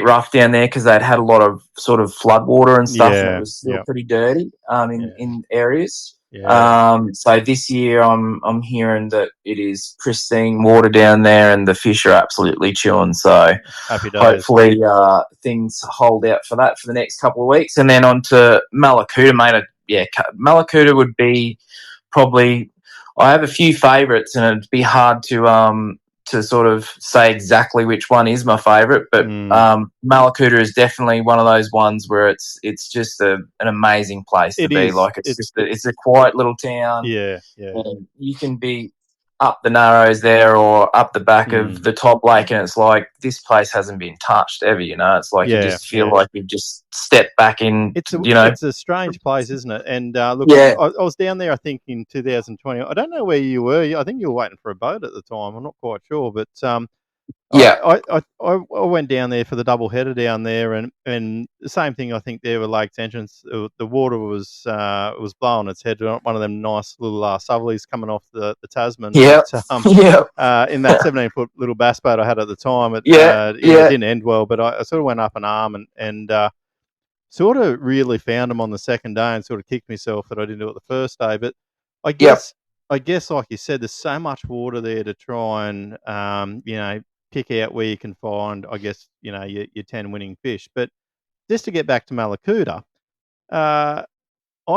rough down there because they'd had a lot of sort of flood water and stuff, and it was still pretty dirty in areas. Yeah. So this year I'm hearing that it is pristine water down there, and the fish are absolutely chewing. So Happy days. hopefully things hold out for that for the next couple of weeks, and then on to Malakuta, mate. Malakuta would be probably. I have a few favourites, and it'd be hard to sort of say exactly which one is my favourite, but Malakuta is definitely one of those ones where it's just an amazing place to be. Like it's a quiet little town. Yeah, yeah. And you can be up the Narrows there or up the back of the top lake, and it's like this place hasn't been touched ever. It's like you just feel like you've just stepped back in. It's a strange place, isn't it? And look, I was down there, I think, in 2020. I don't know where you were. I think you were waiting for a boat at the time. I'm not quite sure, but I went down there for the double header down there, and the same thing. I think there with Lake's entrance, the water was blowing its head. One of them nice little southerlies coming off the Tasman. Yeah, in that 17-foot little bass boat I had at the time, it didn't end well. But I sort of went up an arm and sort of really found them on the second day, and sort of kicked myself that I didn't do it the first day. But I guess, like you said, there's so much water there to try and pick out where you can find, I guess, your 10 winning fish. But just to get back to Malakuta, I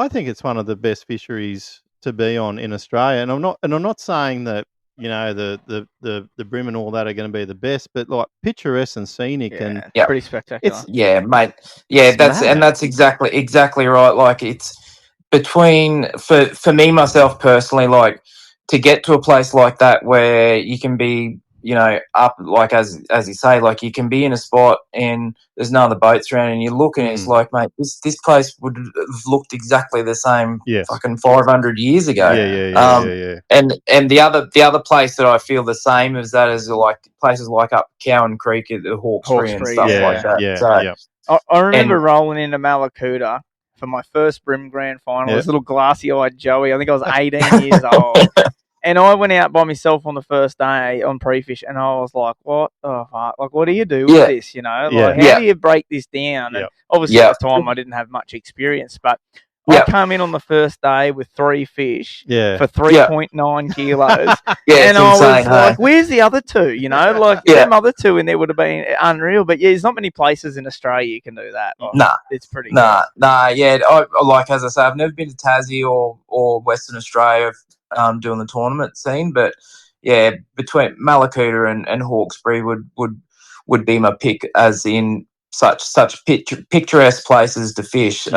think it's one of the best fisheries to be on in Australia. And I'm not saying that the Bream and all that are going to be the best, but like picturesque and scenic and pretty spectacular. Mate. Yeah, that's exactly right. Like it's between for me myself personally, like to get to a place like that where you can be up, like as you say, like you can be in a spot and there's no other boats around, and you look and it's like, mate, this place would have looked exactly the same fucking 500 years ago. And the other place that I feel the same as that is like places like up Cowan Creek at the Hawkesbury and stuff like that. I remember rolling into Malakuta for my first Bream Grand Final. This little glassy-eyed Joey, I think I was 18 years old. And I went out by myself on the first day on pre-fish, and I was like, what the fuck? Like, what do you do with this, Like, how do you break this down? And obviously at the time I didn't have much experience, but I come in on the first day with 3 fish for 3.9 kilos. And I was like, where's the other 2? Like them other 2 in there would have been unreal. But there's not many places in Australia you can do that. Like, it's pretty cool. Like, as I say, I've never been to Tassie or Western Australia doing the tournament scene, but between Malakuta and Hawkesbury would be my pick, as in such picturesque places to fish.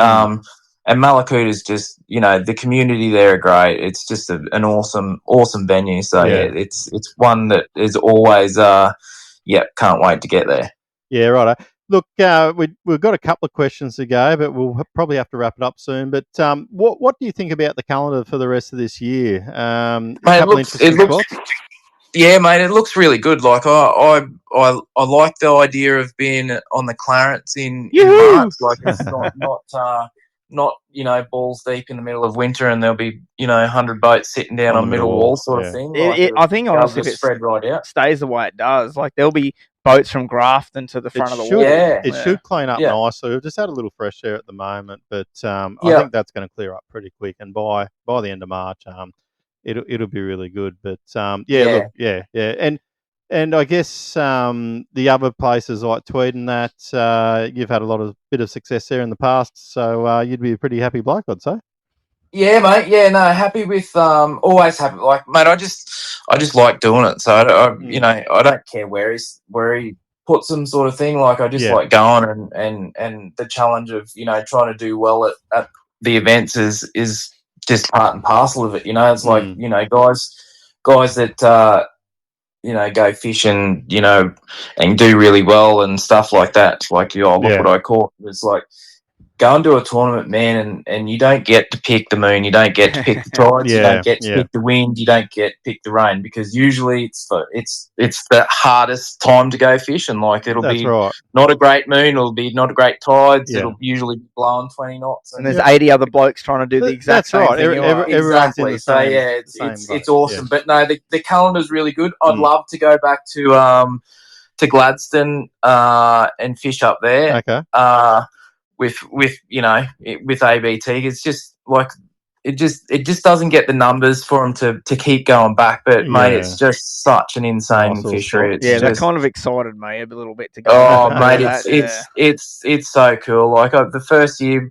And Malakuta is just, the community there are great. It's just an awesome venue. So it's one that is always can't wait to get there. Yeah, right. Look, we've got a couple of questions to go, but we'll probably have to wrap it up soon. But what do you think about the calendar for the rest of this year? Mate, it looks really good. Like I like the idea of being on the Clarence in March. Like it's not balls deep in the middle of winter, and there'll be 100 boats sitting down on the middle wall sort of thing. I think honestly, if it spread right out, stays the way it does, like there'll be boats from Grafton to the front of the wall. It should clean up nicely. We've just had a little fresh air at the moment, but I think that's going to clear up pretty quick, and by the end of March, it'll be really good. But And I guess the other places like Tweed and that, you've had a bit of success there in the past, so you'd be a pretty happy bloke, I'd say. Yeah, mate. Yeah, no, happy with always happy. Like, mate, I just like doing it. So I don't care where he puts them, sort of thing. Like, I just like going and the challenge of trying to do well at the events is just part and parcel of it. It's like guys that go fishing, and do really well and stuff like that. It's like, look what I caught. It's like, go and do a tournament, man, and you don't get to pick the moon, you don't get to pick the tides, you don't get to pick the wind, you don't get to pick the rain, because usually it's the hardest time to go fishing. Like, it'll be not a great moon, it'll be not a great tides, it'll usually be blowing 20 knots, and there's 80 other blokes trying to do the exact same thing. Everyone's in the same, so it's awesome. But no, the calendar's really good. I'd love to go back to Gladstone and fish up there. Okay. With ABT, it's just like it just doesn't get the numbers for them to keep going back. But mate, it's just such an insane fishery. That kind of excited me a little bit to go. Oh, mate, it's so cool. Like, the first year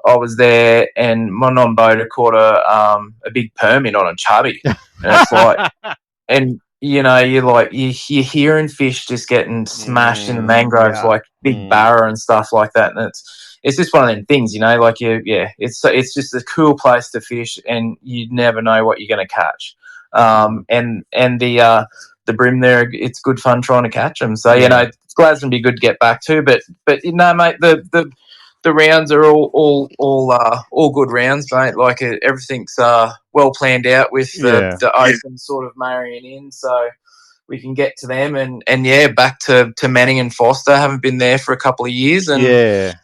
I was there, and my non-boater caught a big permit on a chubby, and it's like, and you're hearing fish just getting smashed in the mangroves, like big barra and stuff like that, and it's just one of them things, like it's just a cool place to fish, and you never know what you're going to catch. And the Bream there, it's good fun trying to catch them. So it's glad to be good to get back to, but mate, the rounds are all good rounds, mate. Like, everything's well planned out with the open sort of marrying in, so we can get to them and back to Manning and Foster. Haven't been there for a couple of years, and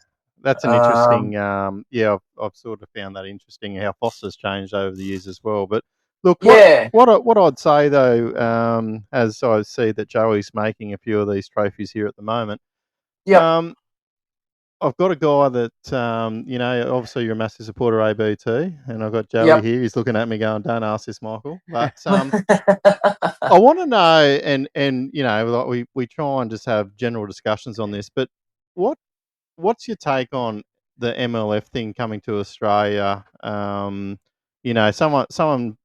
that's an interesting. I've sort of found that interesting how Foster's changed over the years as well. But look, what I'd say though, as I see that Joey's making a few of these trophies here at the moment. I've got a guy that, obviously you're a massive supporter of ABT, and I've got Joey here. He's looking at me going, don't ask this, Michael. But I want to know, and like we try and just have general discussions on this, but what's your take on the MLF thing coming to Australia? Someone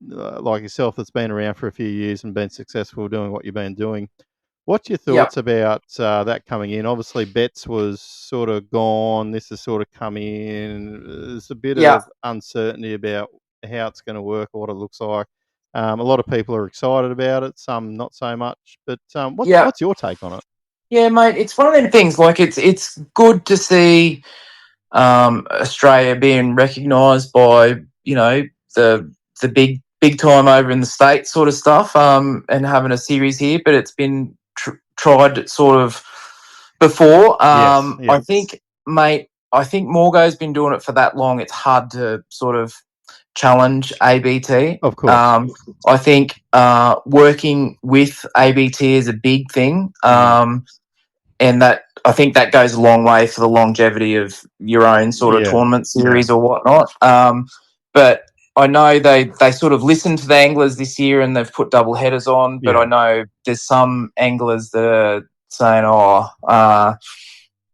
like yourself that's been around for a few years and been successful doing what you've been doing. What's your thoughts about that coming in? Obviously, Betts was sort of gone. This has sort of come in. There's a bit of uncertainty about how it's going to work or what it looks like. A lot of people are excited about it, some not so much. But what's your take on it? Yeah, mate, it's one of them things. Like, it's good to see Australia being recognised by the big time over in the States sort of stuff, and having a series here. But it's been tried sort of before. I think, mate, Morgo's been doing it for that long. It's hard to sort of challenge ABT. Of course. I think working with ABT is a big thing, and that I think that goes a long way for the longevity of your own sort of tournament series or whatnot. But I know they sort of listened to the anglers this year and they've put double headers on, but I know there's some anglers that are saying,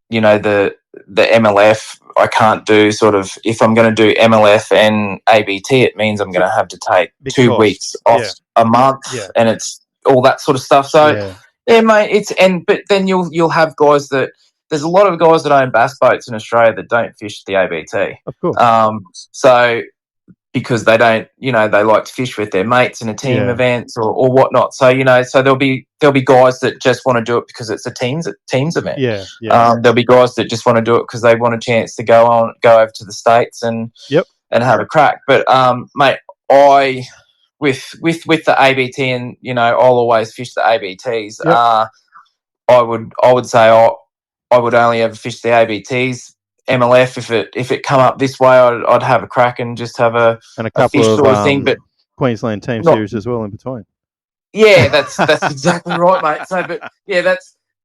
the MLF, I can't do sort of, if I'm going to do MLF and ABT, it means I'm going to have to take 2 weeks off a month and it's all that sort of stuff. So, mate, but then you'll have guys there's a lot of guys that own bass boats in Australia that don't fish the ABT. Of course. So, because they don't, they like to fish with their mates in a team event or whatnot. So, so there'll be guys that just want to do it because it's a teams event. There'll be guys that just want to do it because they want a chance to go over to the States and have a crack. But, mate, with the ABT and, I'll always fish the ABTs. I would say I would only ever fish the ABTs. MLF, if it come up this way, I'd have a crack and just have a couple fish of sort of thing. But Queensland team series as well in between. Yeah, that's exactly right, mate. So, but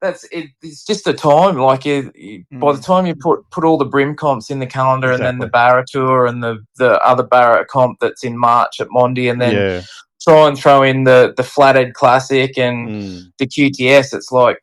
that's it. It's just a time. Like, by the time you put all the Bream comps in the calendar, and then the Barra Tour and the other Barra comp that's in March at Mondi, and then try and throw in the Flathead Classic and the QTS, it's like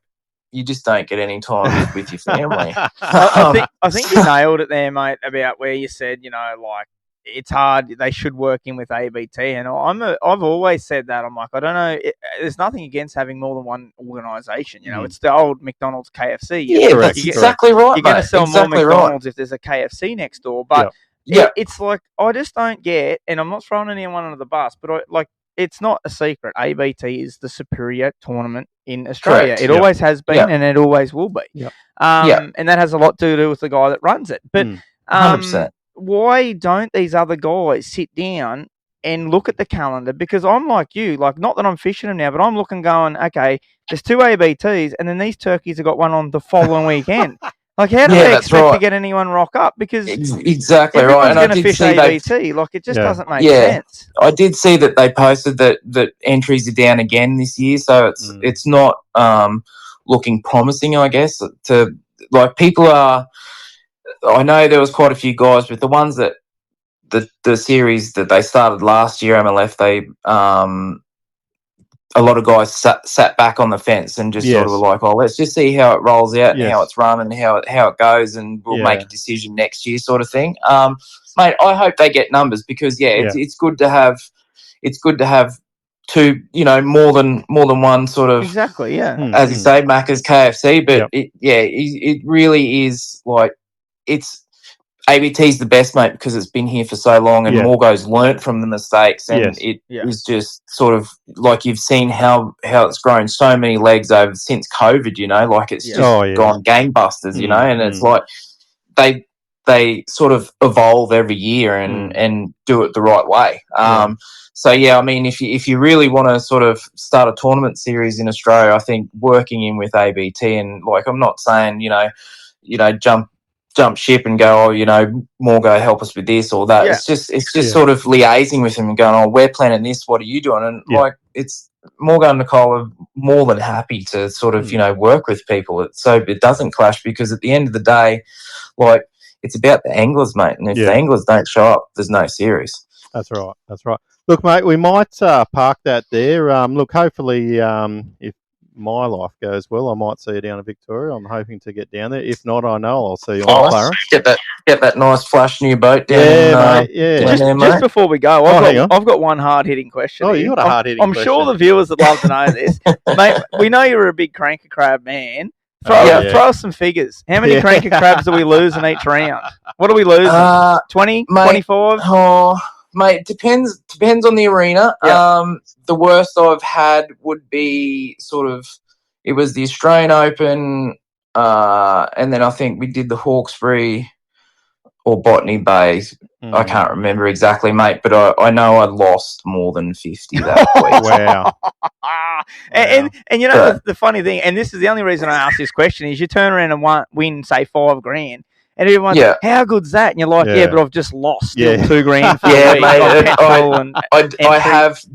you just don't get any time with your family. I think you nailed it there, mate, about where you said, like, it's hard. They should work in with ABT, and I've always said that. I'm like, I don't know. There's nothing against having more than one organisation. It's the old McDonald's KFC. That's exactly right. You're going to sell more McDonald's if there's a KFC next door, but it's like I just don't get. And I'm not throwing anyone under the bus, but it's not a secret. ABT is the superior tournament in Australia. Correct. It always has been, and it always will be. And that has a lot to do with the guy that runs it. But 100%. Why don't these other guys sit down and look at the calendar? Because I'm like you, not that I'm fishing them now, but I'm looking going, okay, there's 2 ABTs, and then these turkeys have got one on the following weekend. How do they expect to get anyone rock up? Because exactly right. And I did fish ABT. It just doesn't make sense. I did see that they posted that entries are down again this year, so it's not looking promising, I guess. People are. I know there was quite a few guys, but the ones that the series that they started last year, MLF, they a lot of guys sat back on the fence and just sort of were like, "Oh, let's just see how it rolls out and how it's run and how it goes, and we'll make a decision next year," sort of thing. Mate, I hope they get numbers because it's good to have two, more than one sort of exactly, as you say, Macca's KFC, but it really is it's ABT's the best, mate, because it's been here for so long and Morgo's learnt from the mistakes, and it was just sort of like you've seen how it's grown so many legs over since COVID, it's just gone gangbusters, and it's like they sort of evolve every year and do it the right way. So I mean, if you really want to sort of start a tournament series in Australia, I think working in with ABT, and I'm not saying jump ship and go, Morgo, help us with this or that. It's just sort of liaising with them and going, oh, we're planning this, what are you doing? And it's Morgo and Nicole are more than happy to sort of work with people so it doesn't clash, because at the end of the day, it's about the anglers, mate, and if the anglers don't show up, there's no series. That's right. Look, mate, we might park that there. Look, hopefully, if my life goes well, I might see you down in Victoria. I'm hoping to get down there. If not, I know I'll see you on Clarence. Get that nice flash new boat down. Mate. Just before we go, I've got one hard hitting question. Oh, you got a hard hitting question. I'm sure the viewers would love to know this, mate. We know you're a big cranker crab man. Throw us some figures. How many cranker crabs do we lose in each round? What are we losing? 20, 25? Oh, mate, depends on the arena. The worst I've had would be it was the Australian Open, and then I think we did the Hawkesbury or Botany Bay. I can't remember exactly, mate, but I know I lost more than 50 that week. Wow. And the funny thing, and this is the only reason I ask this question, is you turn around and win, say, $5,000. And everyone's how good's that? And you're like, but I've just lost $2,000 for the week. Mate.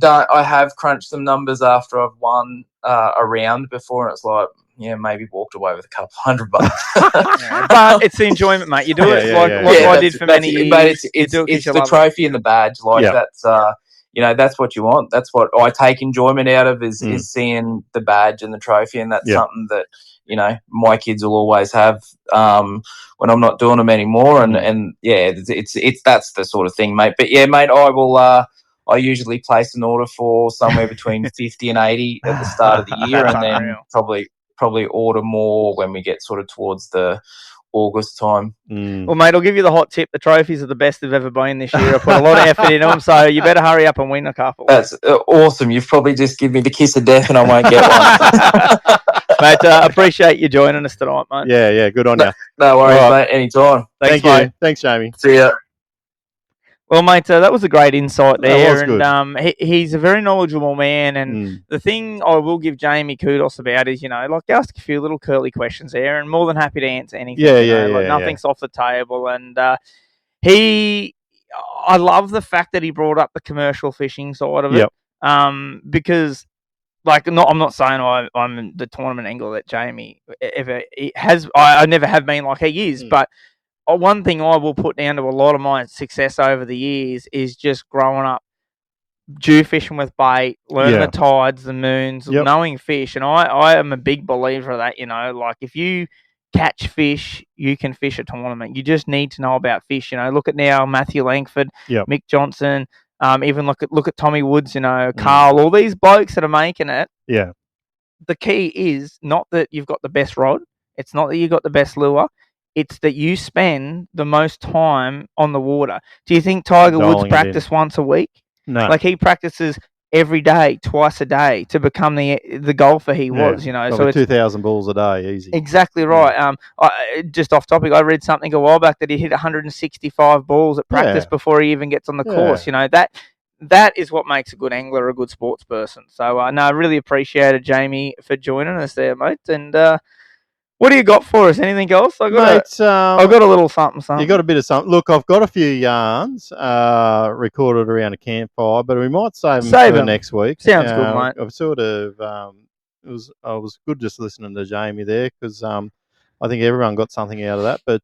I have crunched some numbers after I've won a round before, and it's like, maybe walked away with a couple $100. But it's the enjoyment, mate. You do it like I did for many years. But it's the trophy and the badge. That's what you want. That's what I take enjoyment out of is seeing the badge and the trophy, and that's something that my kids will always have when I'm not doing them anymore. And it's that's the sort of thing, mate. But mate, I will. I usually place an order for somewhere between 50 and 80 at the start of the year, and then probably order more when we get sort of towards the August time. Well, mate, I'll give you the hot tip. The trophies are the best they've ever been this year. I put a lot of effort into them, so you better hurry up and win a couple. That's awesome. You've probably just given me the kiss of death and I won't get one. Mate, appreciate you joining us tonight, mate. Yeah, good on you. No worries, mate. Anytime. Thank you. Mate. Thanks, Jamie. See ya. Well, mate, that was a great insight there. That was good. And he's a very knowledgeable man. And the thing I will give Jamie kudos about is, ask a few little curly questions there, and more than happy to answer anything. Nothing's off the table. And I love the fact that he brought up the commercial fishing side of it. Because, I'm not saying I'm the tournament angler that Jamie ever has. I never have been like he is, but one thing I will put down to a lot of my success over the years is just growing up dew fishing with bait, learning Yeah. the tides, the moons, Yep. knowing fish. And I am a big believer of that, like if you catch fish, you can fish a tournament. You just need to know about fish. Look at now Matthew Langford, Yep. Mick Johnson, even look at Tommy Woods, Carl, all these blokes that are making it. Yeah. The key is not that you've got the best rod. It's not that you've got the best lure. It's that you spend the most time on the water. Do you think Tiger Woods Dialing it practice once a week? No. Like he practices every day, twice a day, to become the golfer he was. So Probably it's 2,000 balls a day, easy. exactly right. Just off topic, I read something a while back that he hit 165 balls at practice before he even gets on the course. That is what makes a good angler, a good sports person. So, I really appreciated Jamie for joining us there, mate. And what do you got for us? Anything else? I've got a little something. You got a bit of something. Look, I've got a few yarns recorded around a campfire, but we might save them for next week. Sounds good, mate. I've sort of I was good just listening to Jamie there because I think everyone got something out of that. But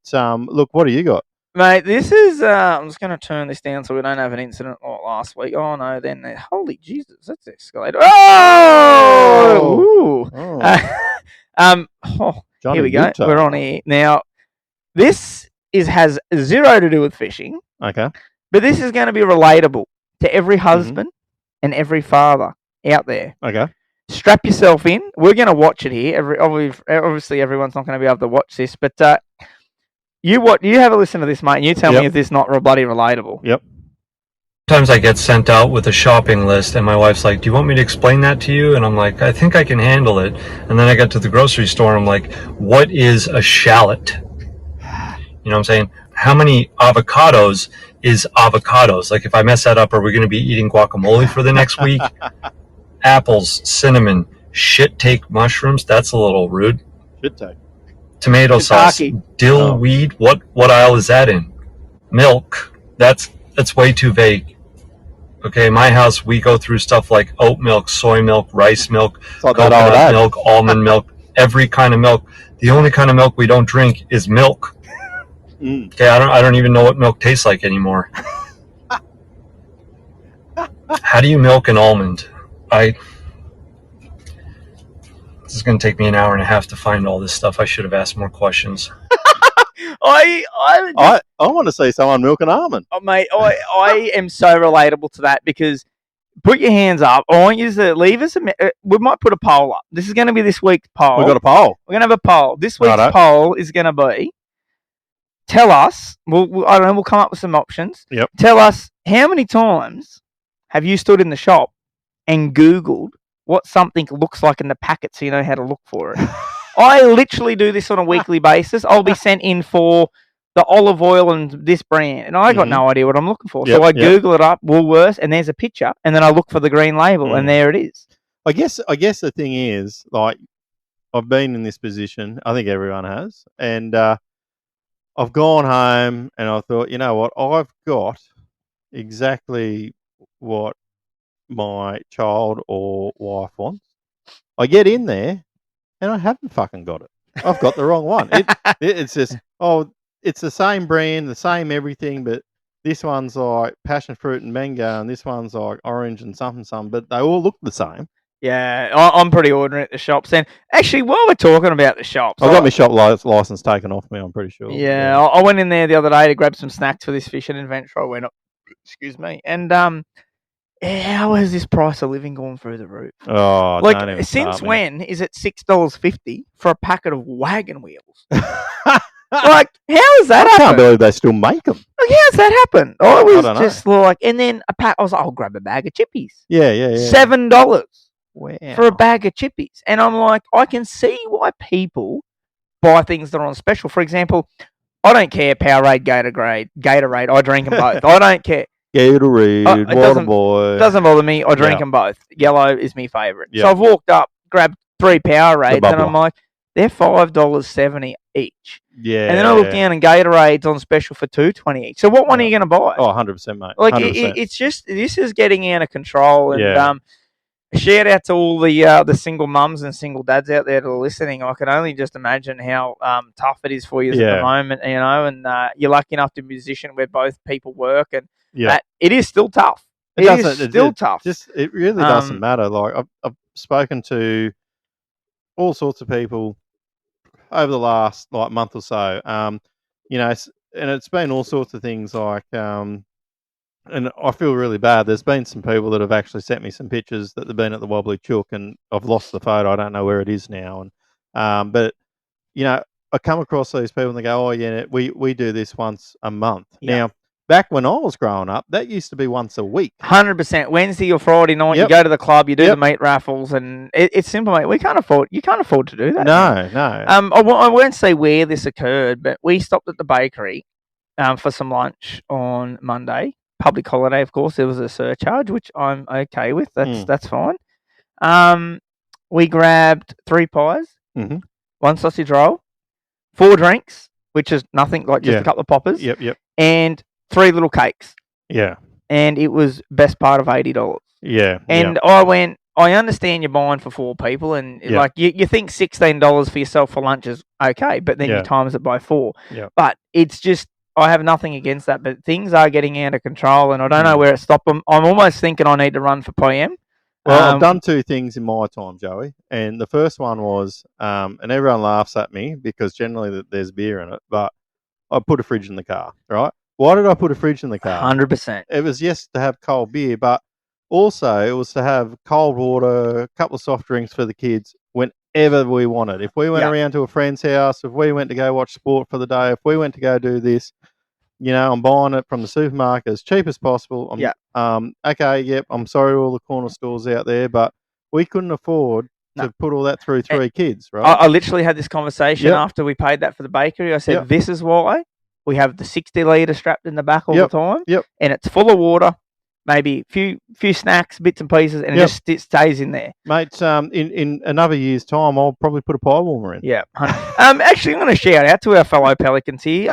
look, what do you got? Mate, this is, I'm just going to turn this down so we don't have an incident like last week. Oh, no, then, holy Jesus, that's escalated. Oh! Here we go. Utah. We're on here. Now, this has zero to do with fishing. Okay. But this is going to be relatable to every husband and every father out there. Okay. Strap yourself in. We're going to watch it here. Obviously, everyone's not going to be able to watch this, but you have a listen to this, mate, and you tell me if this is not bloody relatable. Yep. Sometimes I get sent out with a shopping list, and my wife's like, do you want me to explain that to you? And I'm like, I think I can handle it. And then I get to the grocery store, and I'm like, what is a shallot? You know what I'm saying? How many avocados is avocados? Like, if I mess that up, are we going to be eating guacamole for the next week? Apples, cinnamon, shit-take mushrooms. That's a little rude. Shit-take. Tomato sauce, dill weed. What aisle is that in? Milk. That's way too vague. Okay, in my house we go through stuff like oat milk, soy milk, rice milk, coconut milk, almond milk, every kind of milk. The only kind of milk we don't drink is milk. Okay, I don't even know what milk tastes like anymore. How do you milk an almond? This is going to take me an hour and a half to find all this stuff. I should have asked more questions. I want to see someone milk an almond. Oh, mate, I am so relatable to that because put your hands up. I want you to leave us we might put a poll up. This is going to be this week's poll. We've got a poll. We're going to have a poll. This week's poll is going to be, tell us, I don't know, we'll come up with some options. Yep. Tell us, how many times have you stood in the shop and Googled what something looks like in the packet so you know how to look for it? I literally do this on a weekly basis. I'll be sent in for the olive oil and this brand, and I got no idea what I'm looking for. So I Google it up, Woolworths, and there's a picture, and then I look for the green label, and there it is. I guess the thing is, like, I've been in this position. I think everyone has, and I've gone home and I thought, you know what, I've got exactly what my child or wife wants. I get in there and I haven't fucking got it. I've got the wrong one. It's just, it's the same brand, the same everything, but this one's like passion fruit and mango, and this one's like orange and something, but they all look the same. Yeah, I'm pretty ordinary at the shops. And actually, while we're talking about the shops, I got my shop license taken off me, I'm pretty sure. Yeah, I went in there the other day to grab some snacks for this fishing adventure. I went up, excuse me, and how has this price of living gone through the roof? Oh, like, since when is it $6.50 for a packet of wagon wheels? Like, how has that happened? I can't believe they still make them. Like, how's that happened? I was just like, and then I was like, I'll grab a bag of chippies. Yeah. $7 wow. for a bag of chippies. And I'm like, I can see why people buy things that are on special. For example, I don't care Powerade, Gatorade. I drink them both. I don't care. Gatorade, Waterboy. It doesn't bother me. I drink them both. Yellow is my favourite. Yep. So I've walked up, grabbed 3 Powerades, and I'm like, they're $5.70 each. Yeah. And then I look down and Gatorade's on special for $2.20 each. So what one are you going to buy? Oh, 100%, mate. Like, 100%. it's just, this is getting out of control. And shout out to all the single mums and single dads out there that are listening. I can only just imagine how tough it is for you at the moment, and you're lucky enough to be a musician where both people work, and that it is still tough. It is still tough. It really doesn't matter. Like I've spoken to all sorts of people over the last month or so. You know, and it's been all sorts of things like. And I feel really bad. There's been some people that have actually sent me some pictures that they've been at the Wobbly Chook, and I've lost the photo. I don't know where it is now. And but you know, I come across these people and they go, "Oh yeah, we do this once a month." Yeah. Now, back when I was growing up, that used to be once a week. 100%. Wednesday or Friday night, you go to the club, you do the meat raffles, and it's simple, mate. You can't afford to do that. No. I won't say where this occurred, but we stopped at the bakery for some lunch on Monday. Public holiday, of course. There was a surcharge, which I'm okay with. That's fine. We grabbed 3 pies, 1 sausage roll, 4 drinks, which is nothing, like just a couple of poppers. Yep. And 3 little cakes. Yeah. And it was best part of $80. Yeah. And I went, I understand you're buying for 4 people, and like you think $16 for yourself for lunch is okay, but then you times it by 4. Yeah. But it's just, I have nothing against that, but things are getting out of control, and I don't know where it stopped them. I'm almost thinking I need to run for PM. Well, I've done 2 things in my time, Joey, and the first one was, and everyone laughs at me because generally there's beer in it, but I put a fridge in the car, right? Why did I put a fridge in the car? 100%. It was to have cold beer, but also it was to have cold water, a couple of soft drinks for the kids whenever we wanted. If we went around to a friend's house, if we went to go watch sport for the day, if we went to go do this, you know, I'm buying it from the supermarket as cheap as possible. Okay, yep, I'm sorry to all the corner stores out there, but we couldn't afford to put all that through 3 kids, right? I literally had this conversation after we paid that for the bakery. I said, this is why we have the 60 litre strapped in the back all the time. Yep. And it's full of water, maybe a few snacks, bits and pieces, and it stays in there. Mate, in another year's time, I'll probably put a pie warmer in. Yeah. Actually, I'm going to shout out to our fellow Pelicans here.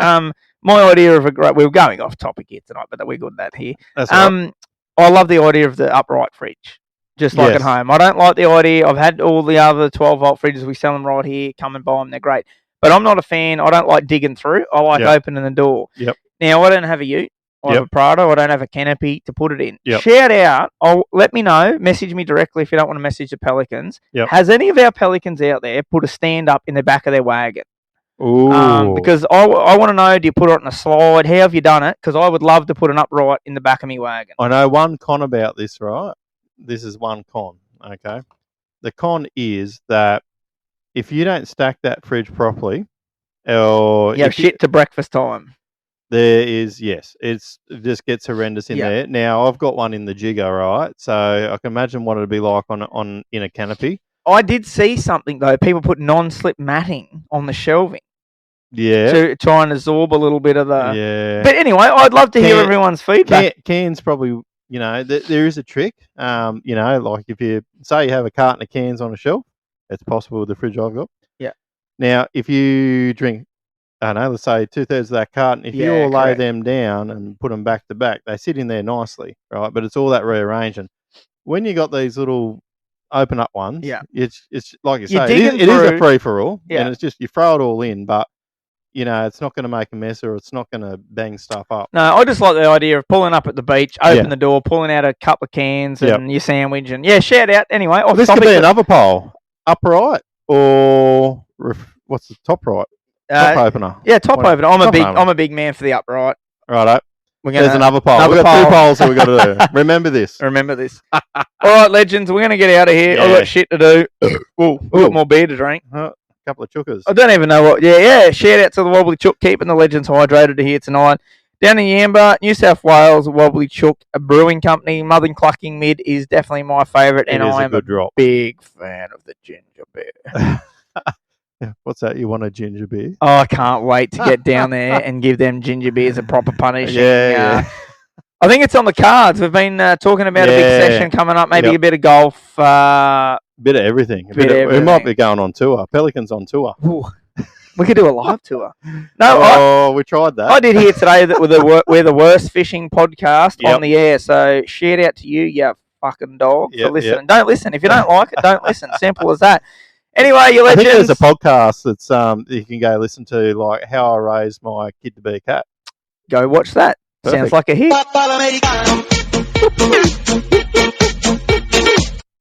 My idea of we were going off topic here tonight, but we're good at that here. That's right. I love the idea of the upright fridge, just like at home. I don't like the idea. I've had all the other 12-volt fridges. We sell them right here. Come and buy them. They're great. But I'm not a fan. I don't like digging through. I like opening the door. Yep. Now, I don't have a ute. I have a Prado. I don't have a canopy to put it in. Yep. Shout out. Let me know. Message me directly if you don't want to message the Pelicans. Yep. Has any of our Pelicans out there put a stand up in the back of their wagon? Ooh. Because I want to know, do you put it on a slide? How have you done it? Because I would love to put an upright in the back of my wagon. I know one con about this, right? This is one con, okay? The con is that if you don't stack that fridge properly, or you have shit to breakfast time. There is, it just gets horrendous in there. Now, I've got one in the jigger, right? So I can imagine what it'd be like on in a canopy. I did see something, though. People put non-slip matting on the shelving. Yeah. To try and absorb a little bit of the... Yeah. But anyway, I'd love to hear everyone's feedback. Cans probably, you know, there is a trick. You know, like if you say you have a carton of cans on a shelf, it's possible with the fridge I've got. Yeah. Now, if you drink, I don't know, let's say 2/3 of that carton, if you all lay them down and put them back to back, they sit in there nicely, right? But it's all that rearranging. When you got these little open up ones, it's like you say, it is a free for all, and it's just you throw it all in, but you know it's not going to make a mess or it's not going to bang stuff up. No, I just like the idea of pulling up at the beach, open the door, pulling out a couple of cans and your sandwich, and shout out anyway. This could be another poll: upright or what's the top right? Top opener. Yeah, top opener. I'm a big man for the upright. Righto. There's another poll. We've got 2 polls that we've got to do. Remember this. All right, legends, we're going to get out of here. I've got shit to do. We've got more beer to drink. A couple of chookers. I don't even know what. Yeah. Shout out to the Wobbly Chook, keeping the legends hydrated here tonight. Down in Yamba, New South Wales, Wobbly Chook, a brewing company. Mother Clucking Mid is definitely my favourite, and I am a big fan of the ginger beer. What's that? You want a ginger beer? Oh, I can't wait to get down there and give them ginger beers a proper punishing. Yeah. I think it's on the cards. We've been talking about a big session coming up, maybe a bit of golf. Bit of everything. We might be going on tour. Pelicans on tour. Ooh. We could do a live tour. No, we tried that. I did hear today that we're the worst fishing podcast on the air. So shout out to you, you fucking dog, for listening. Don't listen. If you don't like it, don't listen. Simple as that. Anyway, you legends. I think there's a podcast that's you can go listen to, like how I raised my kid to be a cat. Go watch that. Perfect. Sounds like a hit.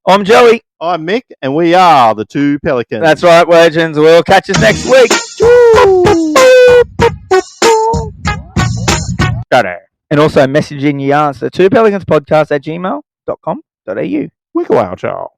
I'm Joey. I'm Mick, and we are the two Pelicans. That's right, legends. We'll catch us next week. And also message in your answer to Pelicans Podcast at gmail.com.au. Wickle out, y'all.